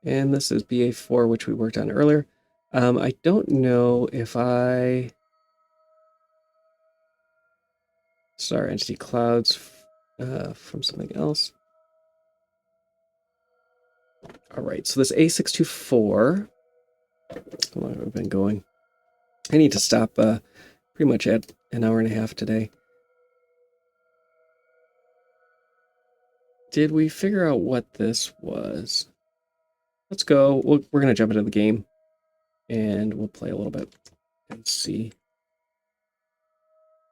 And this is BA4, which we worked on earlier. I don't know if I star entity clouds from something else. All right, so this A624, how long have I been going? I need to stop pretty much at an hour and a half today. Did we figure out what this was? Let's go. We're going to jump into the game, and we'll play a little bit and see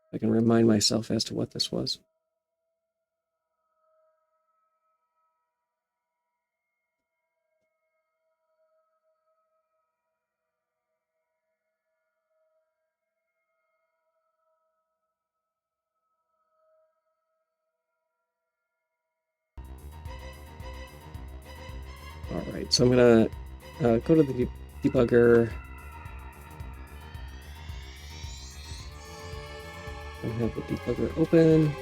if I can remind myself as to what this was. All right, so I'm going to go to the debugger. I'm going to have the debugger open.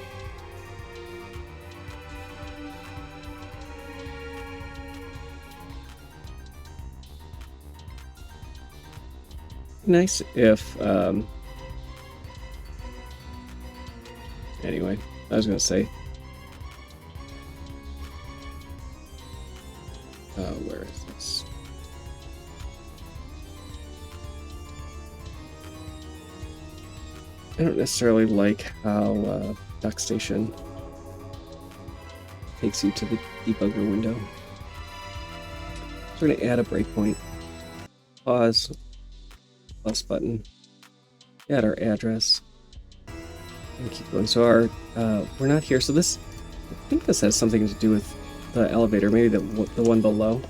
Nice if, anyway, I was going to say, where is this? I don't necessarily like how DuckStation takes you to the debugger window. So we're going to add a breakpoint. Pause. Plus button. Add our address. And keep going. So our we're not here. So this, I think this has something to do with the elevator. Maybe the one below.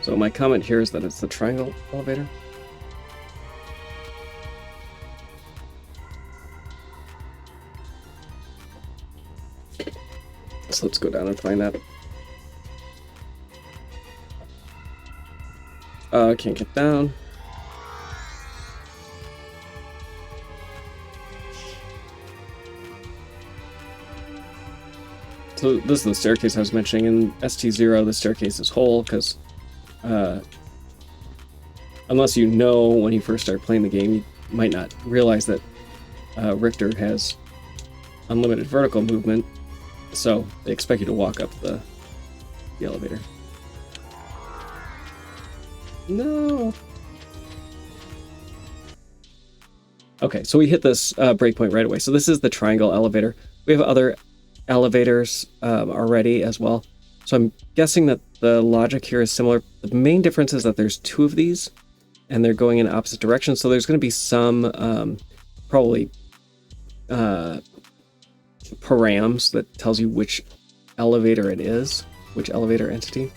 So my comment here is that it's the triangle elevator. So let's go down and find that. Can't get down. So this is the staircase I was mentioning. In ST0, the staircase is whole because unless you know when you first start playing the game, you might not realize that Richter has unlimited vertical movement, so they expect you to walk up the elevator. No. Okay, so we hit this breakpoint right away. So this is the triangle elevator. We have other elevators already as well. So I'm guessing that the logic here is similar. The main difference is that there's two of these, and they're going in opposite directions. So there's going to be some probably params that tells you which elevator it is, which elevator entity.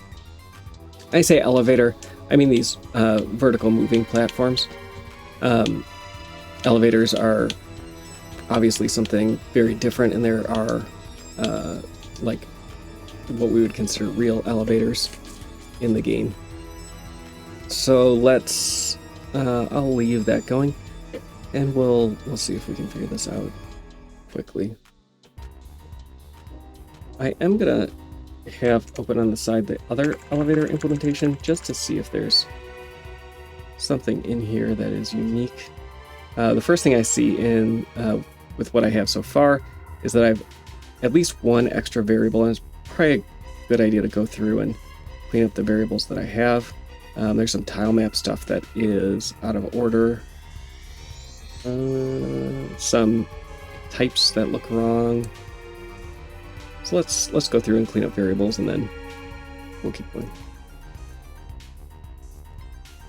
I say elevator, I mean these vertical moving platforms. Elevators are obviously something very different, and there are like what we would consider real elevators in the game. So let's I'll leave that going, and we'll see if we can figure this out quickly. I am gonna have open on the side the other elevator implementation just to see if there's something in here that is unique. The first thing I see in with what I have so far is that I've at least one extra variable, and it's probably a good idea to go through and clean up the variables that I have. There's some tile map stuff that is out of order. Some types that look wrong. So let's go through and clean up variables, and then we'll keep going.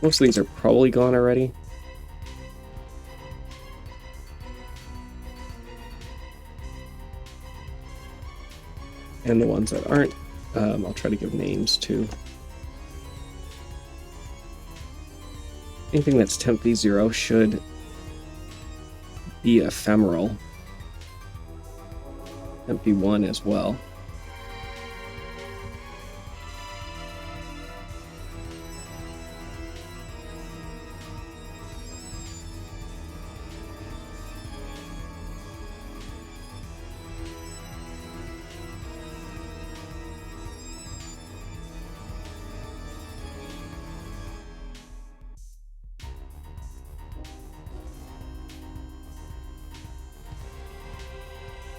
Most of these are probably gone already. And the ones that aren't, I'll try to give names to. anything that's temp v0 should be ephemeral. Temp v1 as well.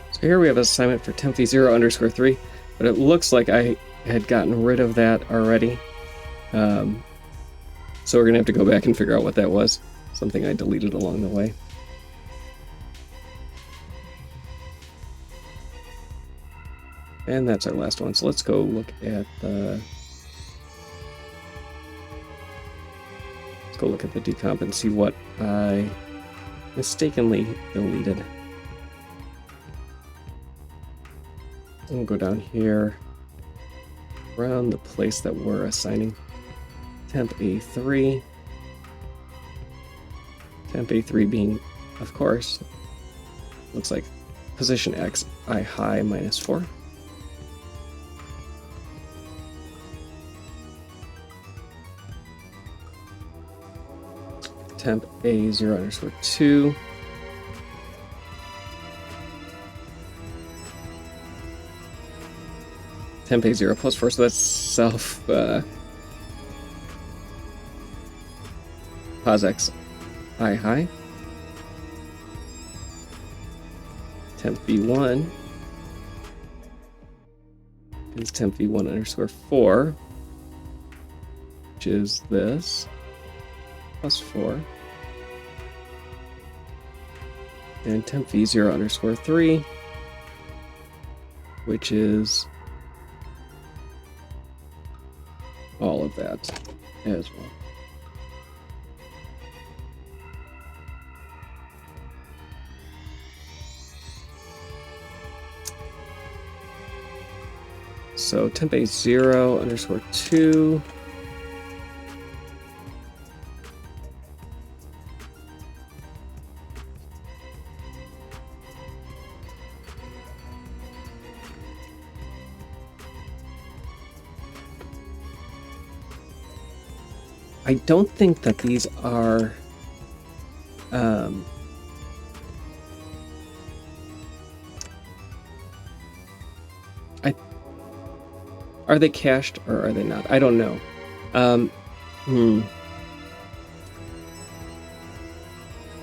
So here we have an assignment for temp v0_3, but it looks like I had gotten rid of that already. So we're gonna have to go back and figure out what that was. Something I deleted along the way. And that's our last one. So let's go look at the... Let's go look at the decomp and see what I mistakenly deleted. We'll go down here around the place that we're assigning temp A3. Temp A3 being, of course, looks like position X, I high -4. Temp A0_2. Temp A0 +4, so that's self pos X I high. Temp V1 is temp V1_4, which is this, +4. And temp V0_3, which is all of that as well. So temp A0_2. I don't think that these are are they cached or are they not? I don't know.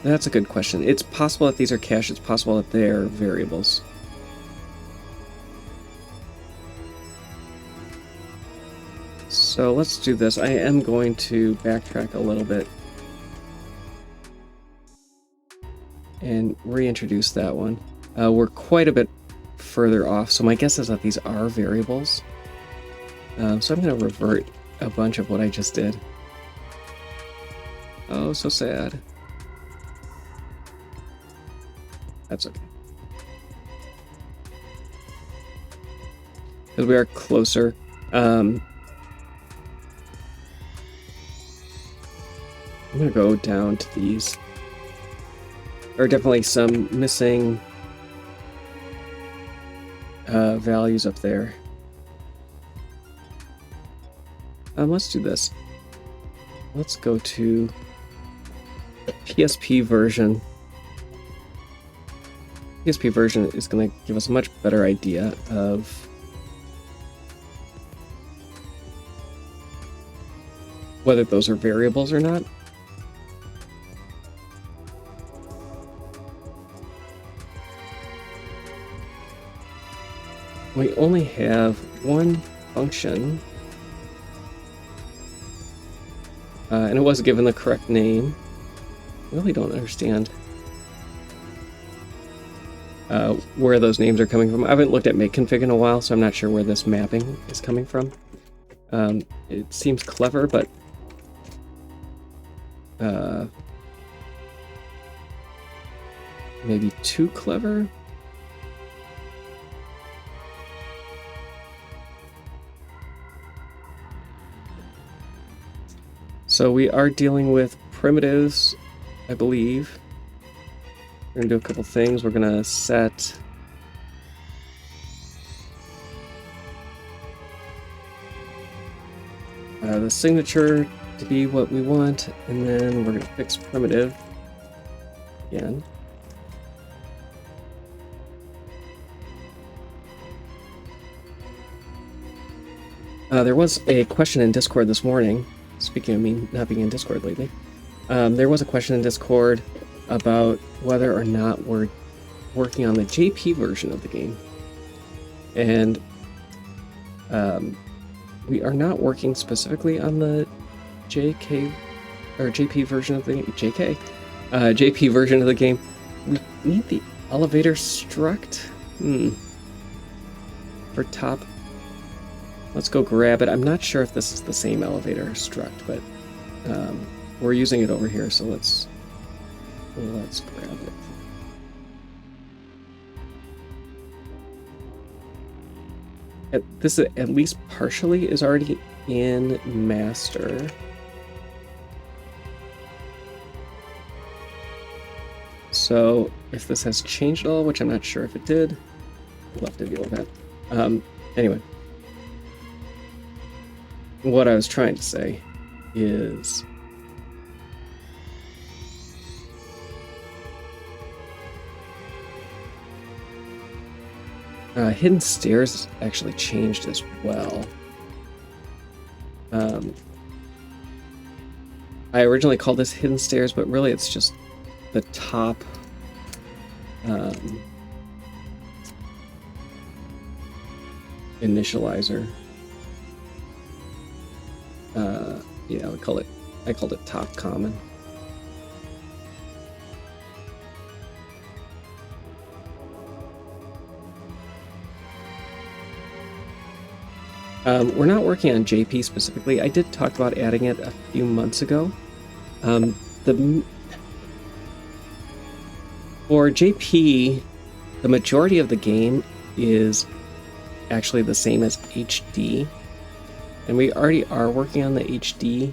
That's a good question. It's possible that these are cached. It's possible that they're variables. So let's do this. I am going to backtrack a little bit and reintroduce that one. We're quite a bit further off, so my guess is that these are variables. So I'm going to revert a bunch of what I just did. Oh, so sad. That's okay. Because we are closer. I'm going to go down to these. There are definitely some missing values up there. Let's do this. Let's go to PSP version. PSP version is going to give us a much better idea of whether those are variables or not. We only have one function, and it was given the correct name. I really don't understand where those names are coming from. I haven't looked at makeconfig in a while, so I'm not sure where this mapping is coming from. It seems clever, but maybe too clever. So we are dealing with primitives, I believe. We're gonna do a couple things. We're gonna set the signature to be what we want, and then we're gonna fix primitive again. There was a question in Discord this morning. Speaking of me not being in Discord lately, there was a question in Discord about whether or not we're working on the JP version of the game. And we are not working specifically on the JP version of the game. JP version of the game. We need the elevator struct for top. Let's go grab it. I'm not sure if this is the same elevator struct, but we're using it over here, so let's grab it. This at least partially is already in master. So if this has changed at all, which I'm not sure if it did, we'll have to deal with that. Anyway, what I was trying to say is Hidden Stairs actually changed as well. I originally called this Hidden Stairs, but really it's just the top initializer. Yeah, I called it top common. We're not working on JP specifically. I did talk about adding it a few months ago. For JP, the majority of the game is actually the same as HD. And we already are working on the HD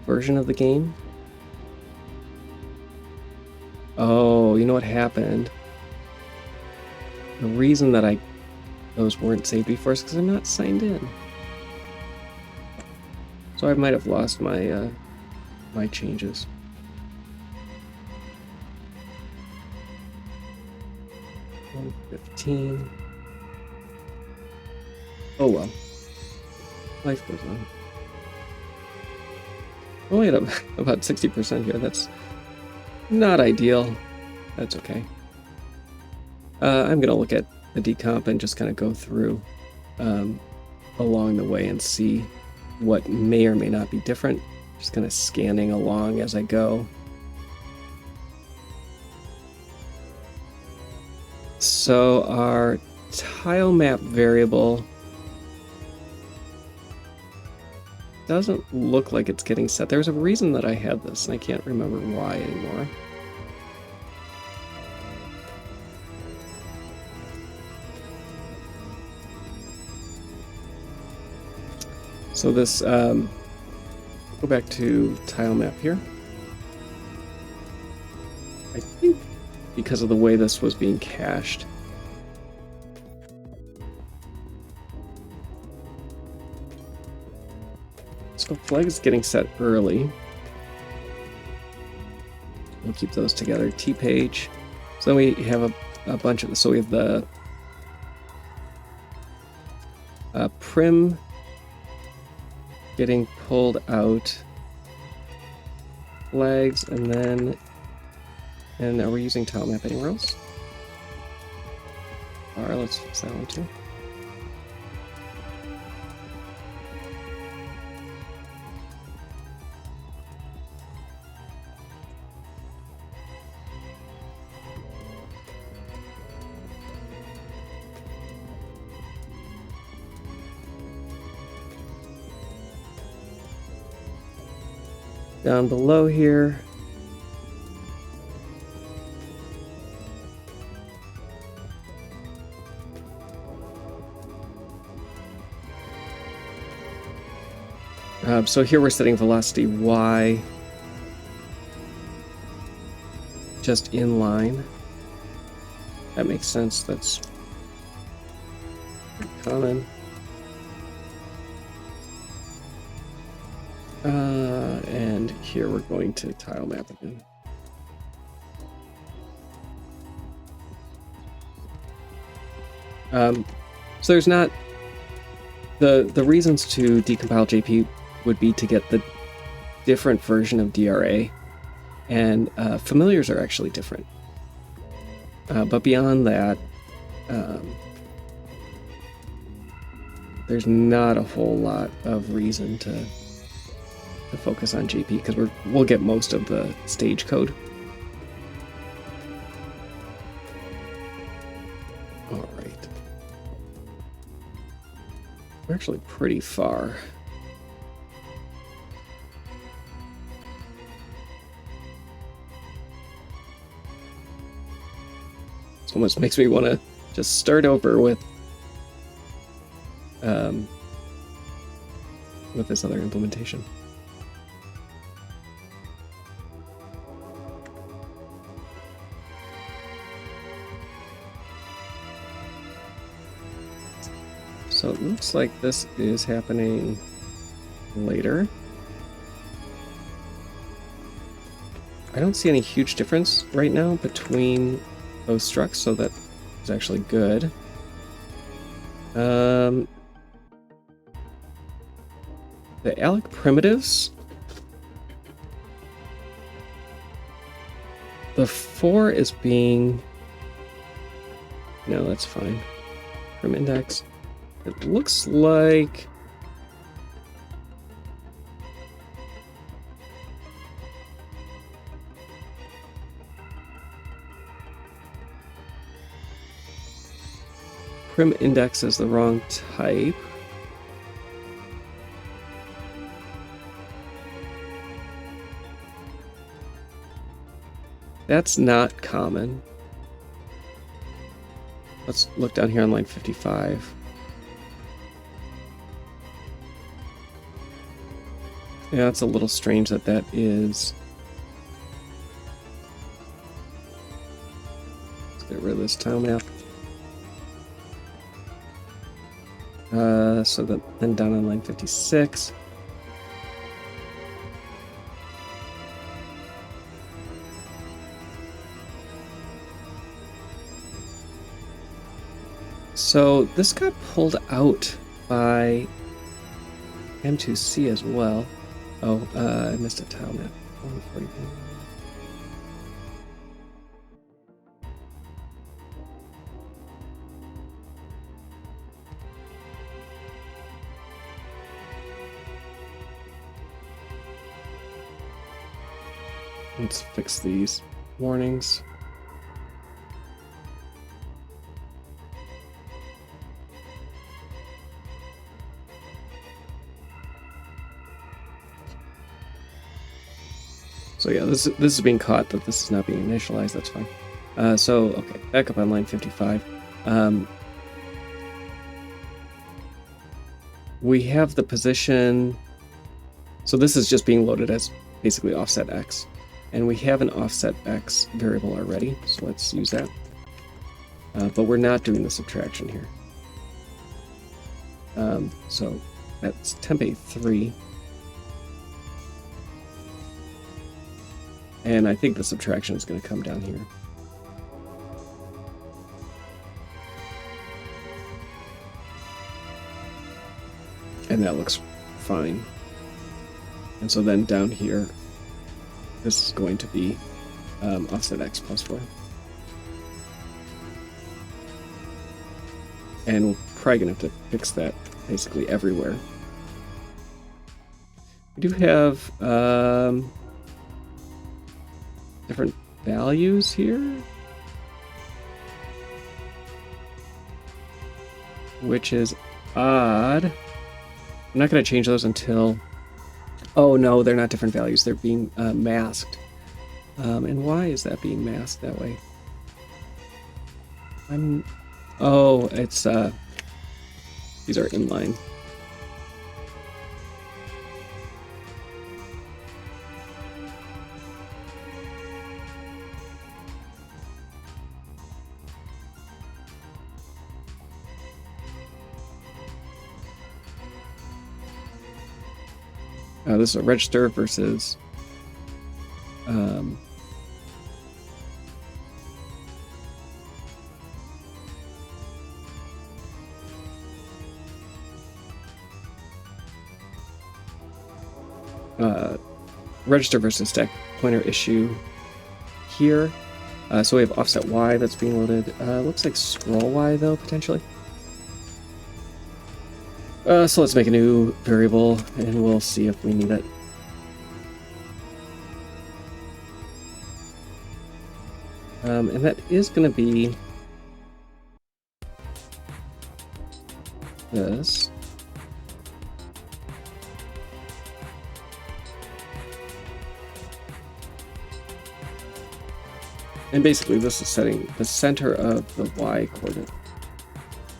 version of the game. Oh, you know what happened? The reason that those weren't saved before is because I'm not signed in. So I might have lost my my changes. $115. Oh well. Life goes on. Only at about 60% here. That's not ideal. That's okay. I'm gonna look at the decomp and just kind of go through along the way and see what may or may not be different. Just kind of scanning along as I go. So our tile map variable doesn't look like it's getting set. There's a reason that I had this, and I can't remember why anymore. So this, go back to tile map here. I think because of the way this was being cached. So flag is getting set early. We'll keep those together. T-page. So then we have a bunch of, so we have the prim getting pulled out, flags, and are we using tile map anywhere else? Alright, let's fix that one too. Down below here, so here we're setting velocity Y just in line. That makes sense. That's common. And here we're going to tile map again. So there's not the reasons to decompile JP would be to get the different version of DRA, and familiars are actually different. But beyond that, there's not a whole lot of reason to focus on JP because we'll get most of the stage code. All right, we're actually pretty far. This almost makes me want to just start over with this other implementation. So it looks like this is happening later. I don't see any huge difference right now between those structs, so that is actually good. The alloc primitives, the 4 is being, no, that's fine. Prim index, it looks like prim index is the wrong type. That's not common. Let's look down here on line 55. Yeah, it's a little strange that that is. Let's get rid of this tile map. So then down on line 56. So this got pulled out by M2C as well. Oh, I missed a tile map. 141. Let's fix these warnings. So yeah, this is being caught that this is not being initialized. That's fine. So okay, back up on line 55. We have the position. So this is just being loaded as basically offset X, and we have an offset X variable already. So let's use that. But we're not doing the subtraction here. So that's temp 3. And I think the subtraction is going to come down here. And that looks fine. And so then down here, this is going to be offset X plus 4. And we're probably going to have to fix that basically everywhere. We do have different values here, which is odd. I'm not going to change those until... Oh no, they're not different values. They're being masked. And why is that being masked that way? Oh, it's... These are inline. This is a register versus register versus stack pointer issue here. So we have offset Y that's being loaded. Looks like scroll Y though, potentially. So let's make a new variable and we'll see if we need it. And that is going to be this. And basically this is setting the center of the Y coordinate.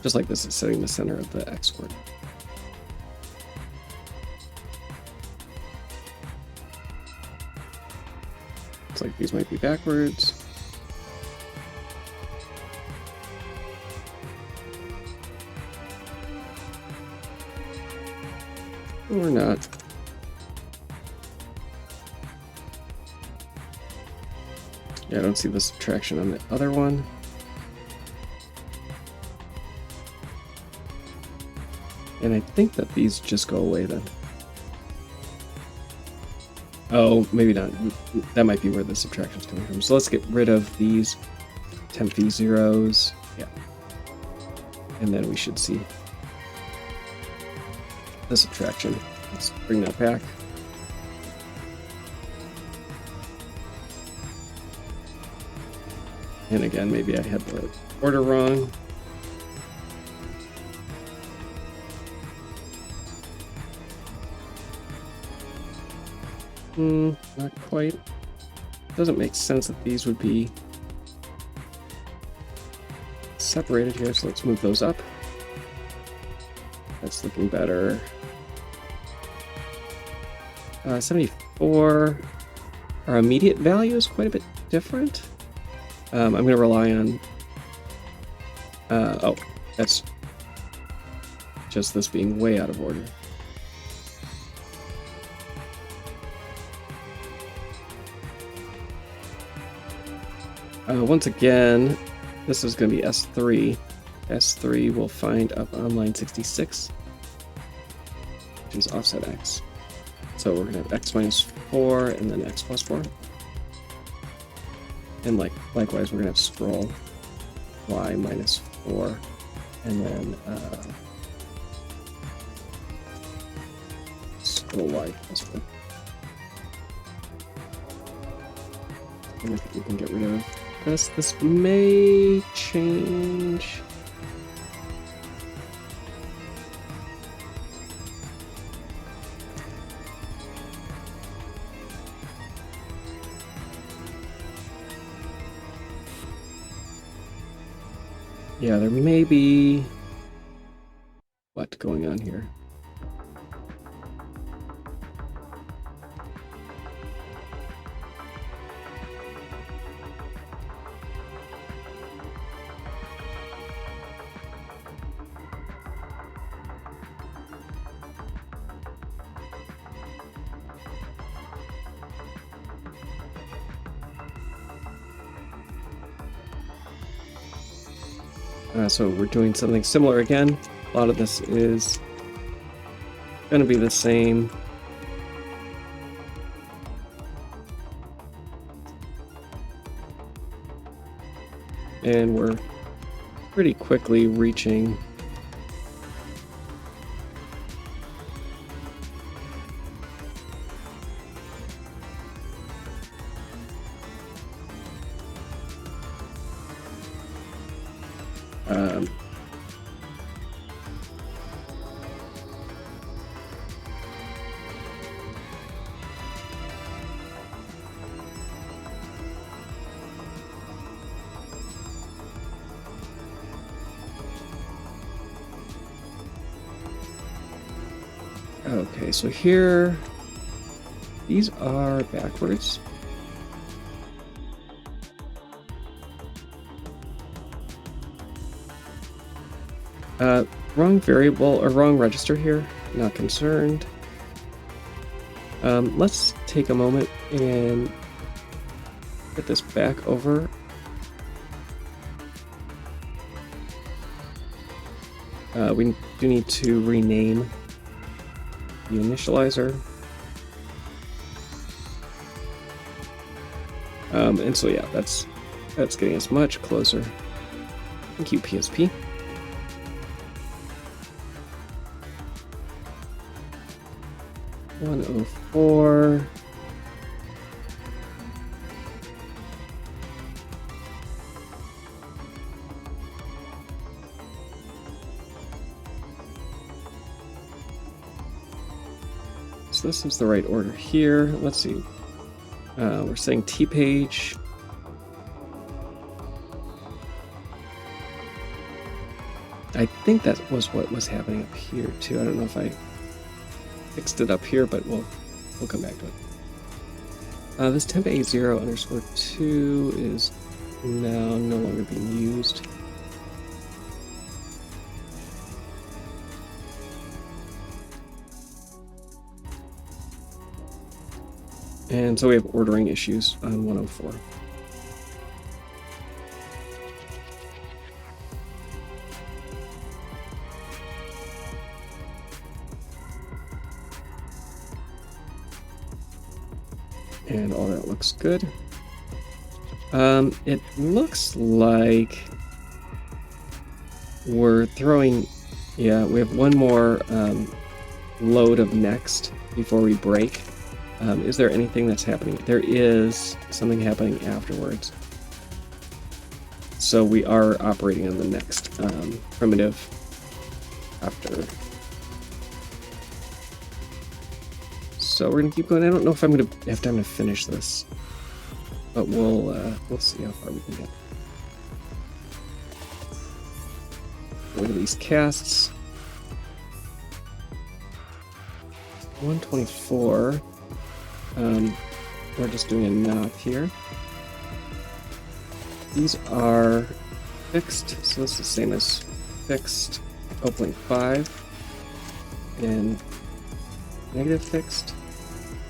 Just like this is setting the center of the X coordinate. Looks like these might be backwards. Or not. Yeah, I don't see the subtraction on the other one. And I think that these just go away then. Oh, maybe not. That might be where the subtraction is coming from. So let's get rid of these temp fee zeros. Yeah. And then we should see the subtraction. Let's bring that back. And again, maybe I had the order wrong. Not quite. Doesn't make sense that these would be separated here, so let's move those up. That's looking better. 74. Our immediate value is quite a bit different. I'm going to rely on... oh, that's just this being way out of order. Once again, this is going to be S3. S3 will find up on line 66, which is offset X. So we're going to have X minus 4 and then X plus 4. And likewise, we're going to have scroll Y minus 4 and then scroll Y plus 4. And I think we can get rid of this. This may change. Yeah, there may be what going on here. So we're doing something similar again. A lot of this is going to be the same. And we're pretty quickly reaching okay, so here, these are backwards. Wrong variable or wrong register here, not concerned. Let's take a moment and get this back over. We do need to rename the initializer. And so yeah, that's getting us much closer. Thank you, PSP. $104. So this is the right order here. Let's see. We're saying T-page. I think that was what was happening up here too. I don't know if I fixed it up here, but we'll come back to it. This temp A0_2 is now no longer being used. And so we have ordering issues on 104. And all that looks good. It looks like we're throwing, yeah, we have one more load of next before we break. Is there anything that's happening? There is something happening afterwards. So we are operating on the next primitive after. So we're gonna keep going. I don't know if I'm gonna have time to finish this, but we'll see how far we can get. Look at these casts. 124. We're just doing a knock here. These are fixed, so this is the same as fixed 0.5 and negative fixed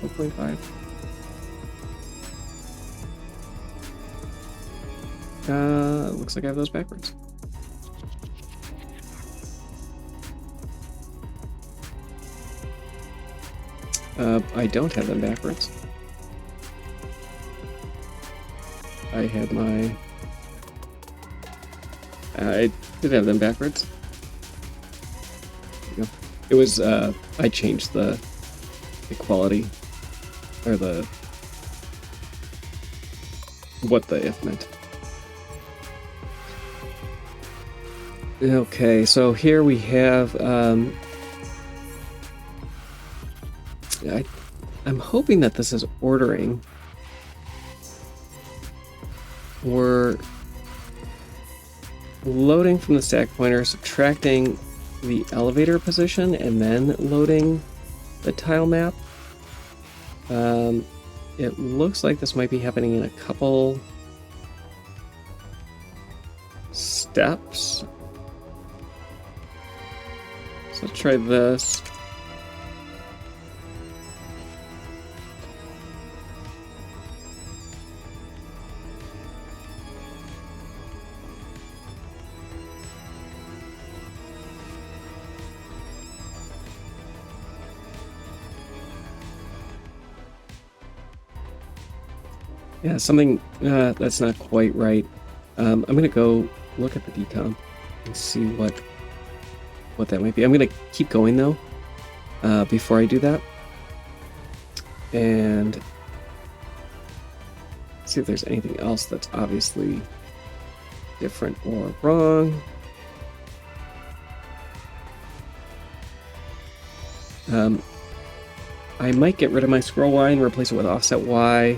0.5. Looks like I have those backwards. I don't have them backwards. I had my... I did have them backwards. There you go. It was, I changed the equality, or the... what the if meant. Okay, so here we have, I'm hoping that this is ordering. We're loading from the stack pointer, subtracting the elevator position, and then loading the tile map. It looks like this might be happening in a couple steps. So let's try this. Yeah, something that's not quite right. I'm gonna go look at the decomp and see what that might be. I'm gonna keep going though before I do that, and see if there's anything else that's obviously different or wrong. I might get rid of my scroll Y and replace it with offset Y.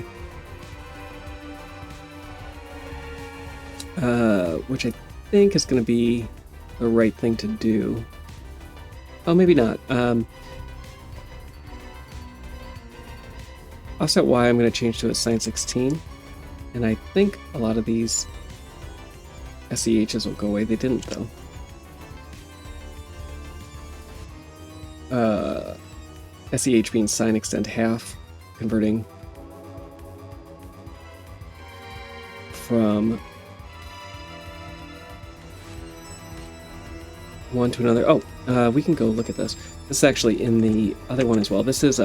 Which I think is going to be the right thing to do. Oh, maybe not. Offset Y I'm going to change to a sine 16. And I think a lot of these SEHs will go away. They didn't, though. SEH means sign extend half, converting from one to another. Oh, we can go look at this. This is actually in the other one as well. This is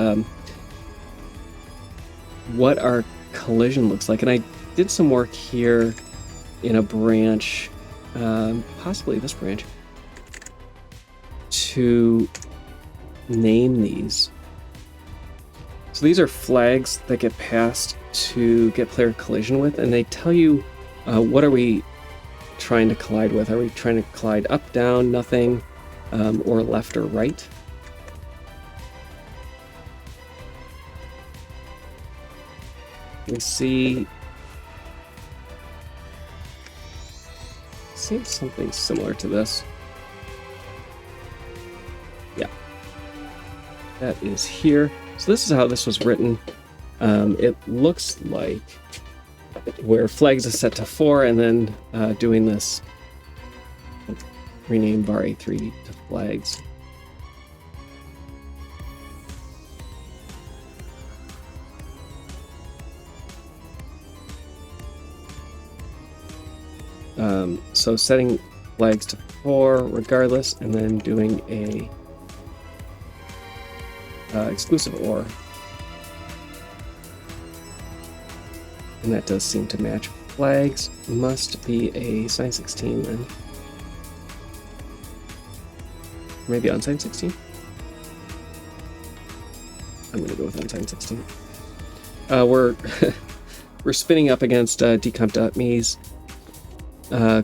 what our collision looks like. And I did some work here in a branch, possibly this branch, to name these. So these are flags that get passed to get player collision with, and they tell you what are we trying to collide with. Are we trying to collide up, down, nothing, or left or right? We see something similar to this. Yeah, that is here. So this is how this was written. It looks like where flags is set to 4, and then doing this rename var A3 to flags. So setting flags to 4 regardless, and then doing a exclusive OR. And that does seem to match. Flags must be a sign 16 then. Maybe unsigned 16? I'm gonna go with unsigned 16. We're we're spinning up against decomp.me's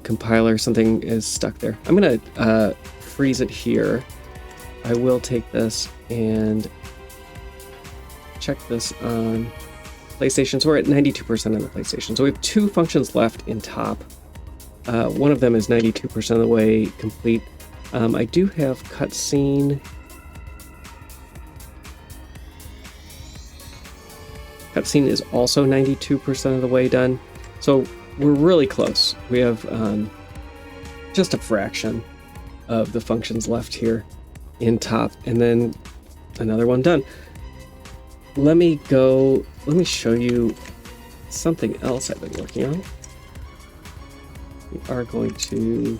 compiler. Something is stuck there. I'm gonna freeze it here. I will take this and check this on PlayStation. So we're at 92% on the PlayStation. So we have 2 functions left in top. One of them is 92% of the way complete. I do have cutscene. Cutscene is also 92% of the way done. So we're really close. We have just a fraction of the functions left here in top, and then another one done. Let me show you something else I've been working on. We are going to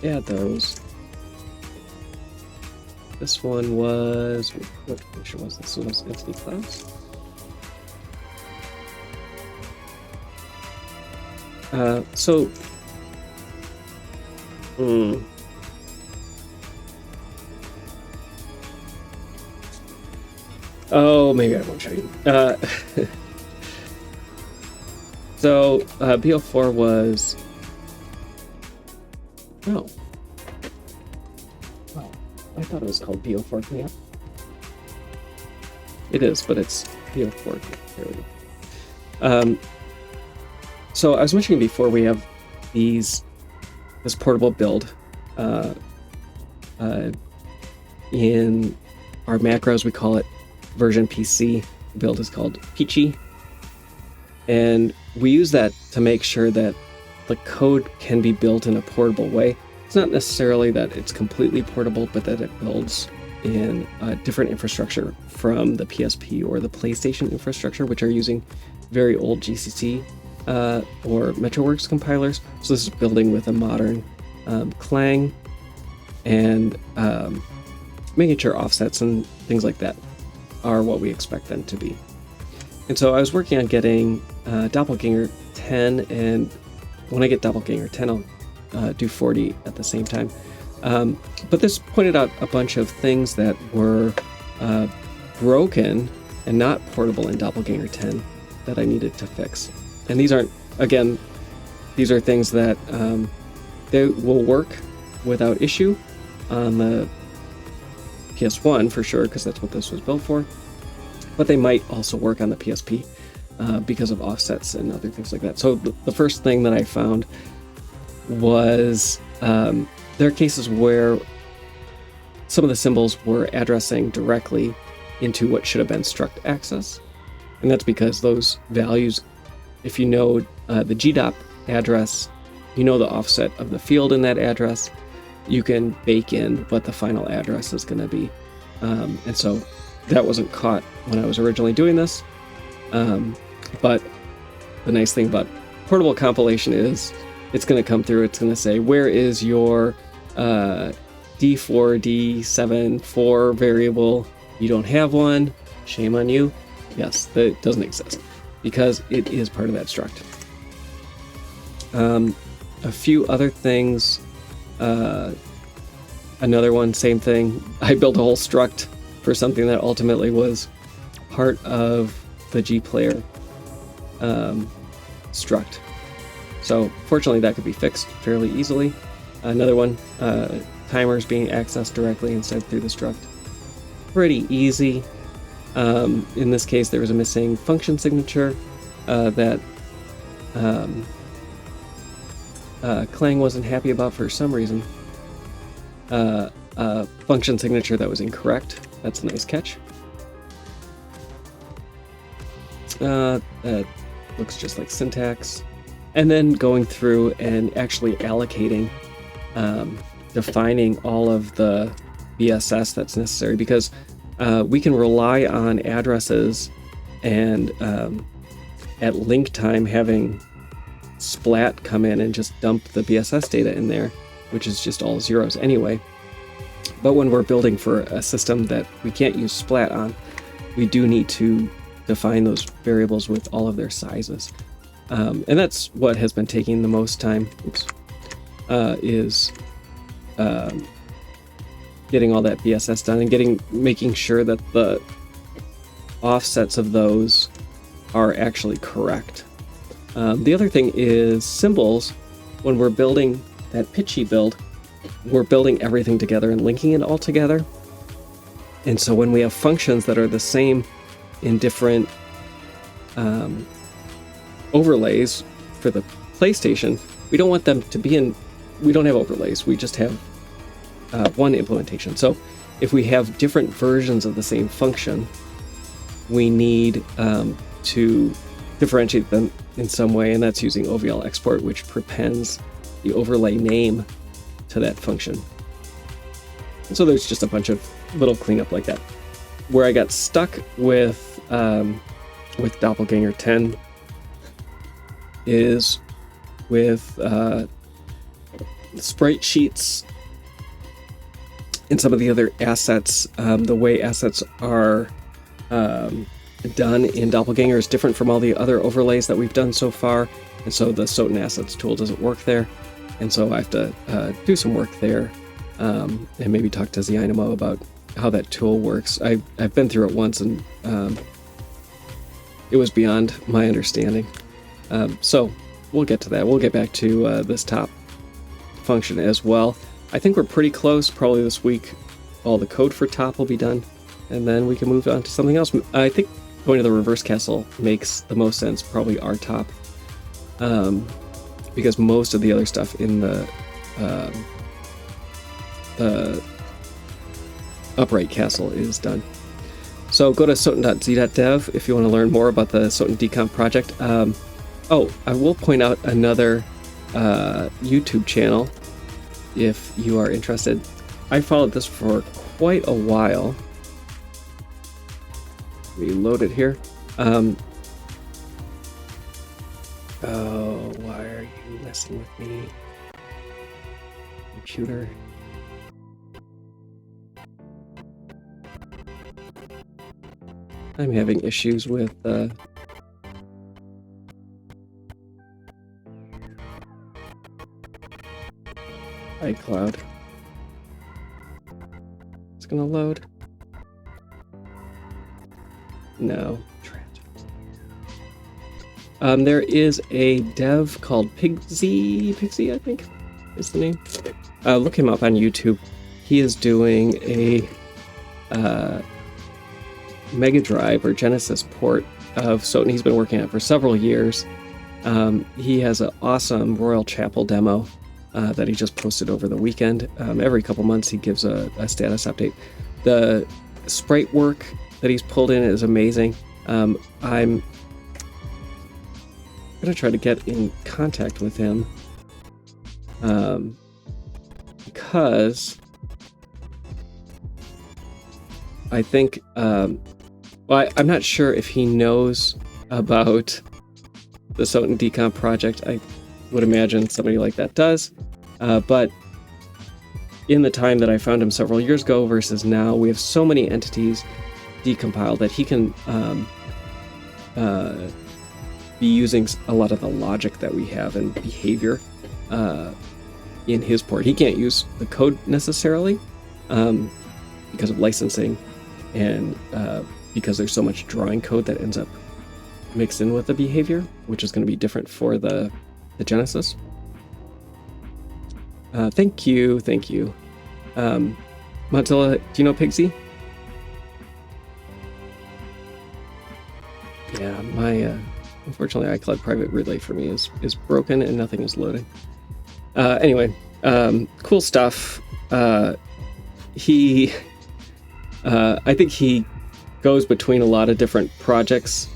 add those. This one was, what function was this? This was entity class. Oh, maybe I won't show you. So BO4 was, oh, wow, I thought it was called BO4 Cleanup. It is, but it's BO4. There we go. So I was mentioning before, we have this portable build. In our macros, we call it version PC. The build is called Peachy. And we use that to make sure that the code can be built in a portable way. It's not necessarily that it's completely portable, but that it builds in a different infrastructure from the PSP or the PlayStation infrastructure, which are using very old GCC or MetroWorks compilers. So this is building with a modern Clang and making sure offsets and things like that are what we expect them to be. And so I was working on getting Doppelganger 10, and when I get Doppelganger 10, I'll do 40 at the same time. But this pointed out a bunch of things that were broken and not portable in Doppelganger 10 that I needed to fix. And these aren't, again, these are things that they will work without issue on the PS1 for sure, because that's what this was built for. But they might also work on the PSP because of offsets and other things like that. So the first thing that I found was there are cases where some of the symbols were addressing directly into what should have been struct access. And that's because those values, if you know the GDOP address, you know the offset of the field in that address. you can bake in what the final address is going to be. And so that wasn't caught when I was originally doing this. But the nice thing about portable compilation is it's going to come through. It's going to say, where is your D4, D7, 4 variable? You don't have one. Shame on you. Yes, that doesn't exist because it is part of that struct. A few other things. Another one, same thing. I built a whole struct for something that ultimately was part of the G player struct. So fortunately that could be fixed fairly easily. Another one, timers being accessed directly instead through the struct. Pretty easy. In this case there was a missing function signature that Clang wasn't happy about for some reason. Function signature that was incorrect. That's a nice catch. That looks just like syntax. And then going through and actually allocating, defining all of the BSS that's necessary, because we can rely on addresses and at link time having Splat come in and just dump the BSS data in there, which is just all zeros anyway. But when we're building for a system that we can't use Splat on, we do need to define those variables with all of their sizes. And that's what has been taking the most time, is getting all that BSS done and making sure that the offsets of those are actually correct. The other thing is symbols. When we're building that pitchy build, we're building everything together and linking it all together. And so when we have functions that are the same in different overlays for the PlayStation, we don't want them to be in, we don't have overlays, we just have one implementation. So if we have different versions of the same function, we need to differentiate them in some way, and that's using OVL export, which prepends the overlay name to that function. And so there's just a bunch of little cleanup like that. Where I got stuck with Doppelganger 10 is with sprite sheets and some of the other assets. The way assets are done in Doppelganger is different from all the other overlays that we've done so far, and so the Soten Assets tool doesn't work there, and so I have to do some work there, and maybe talk to Zynamo about how that tool works. I've been through it once, and it was beyond my understanding. So we'll get to that. We'll get back to this top function as well. I think we're pretty close. Probably this week all the code for top will be done, and then we can move on to something else. I think going to the reverse castle makes the most sense, probably our top, because most of the other stuff in the upright castle is done. So go to soten.z.dev if you want to learn more about the Soten Decomp project. Oh, I will point out another YouTube channel if you are interested. I followed this for quite a while. Reload it here. Oh, why are you messing with me, computer? I'm having issues with iCloud. It's gonna load. No. There is a dev called Pigsy, I think is the name. Look him up on YouTube. He is doing a Mega Drive or Genesis port of Soten. He's been working on it for several years. He has an awesome Royal Chapel demo that he just posted over the weekend. Every couple months he gives a status update. The sprite work that he's pulled in is amazing. I'm gonna try to get in contact with him. because I think, well, I'm not sure if he knows about the Soten Decomp project. I would imagine somebody like that does, but in the time that I found him several years ago versus now, we have so many entities decompiled that he can be using a lot of the logic that we have and behavior in his port. He can't use the code necessarily because of licensing and because there's so much drawing code that ends up mixed in with the behavior, which is going to be different for the Genesis. Thank you. Mozilla, do you know Pigsy? Yeah, my unfortunately iCloud Private Relay for me is broken and nothing is loading. Anyway, cool stuff. I think he goes between a lot of different projects,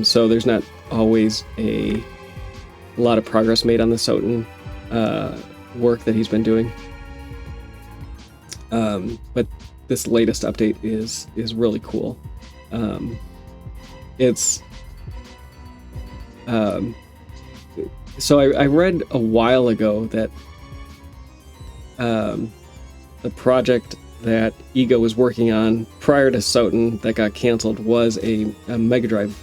so there's not always a lot of progress made on the Soten work that he's been doing. But this latest update is really cool. So I read a while ago that the project that Ego was working on prior to Soten that got canceled was a Mega Drive,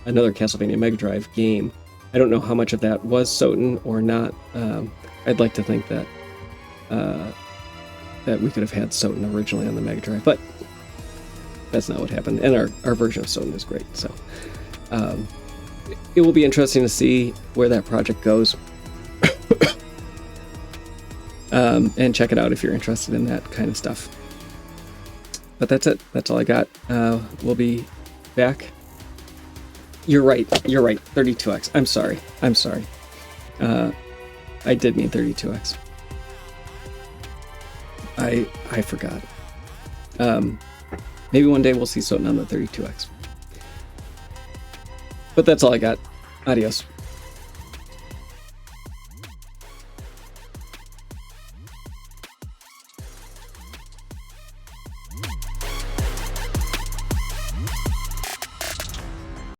another Castlevania Mega Drive game. I don't know how much of that was Soten or not. I'd like to think that that we could have had Soten originally on the Mega Drive, but that's not what happened. And our version of Soten is great, so it will be interesting to see where that project goes. And check it out if you're interested in that kind of stuff. But that's it. That's all I got. We'll be back. You're right. 32X. I'm sorry. I did mean 32X. I forgot. Maybe one day we'll see something on the 32X. But that's all I got. Adios.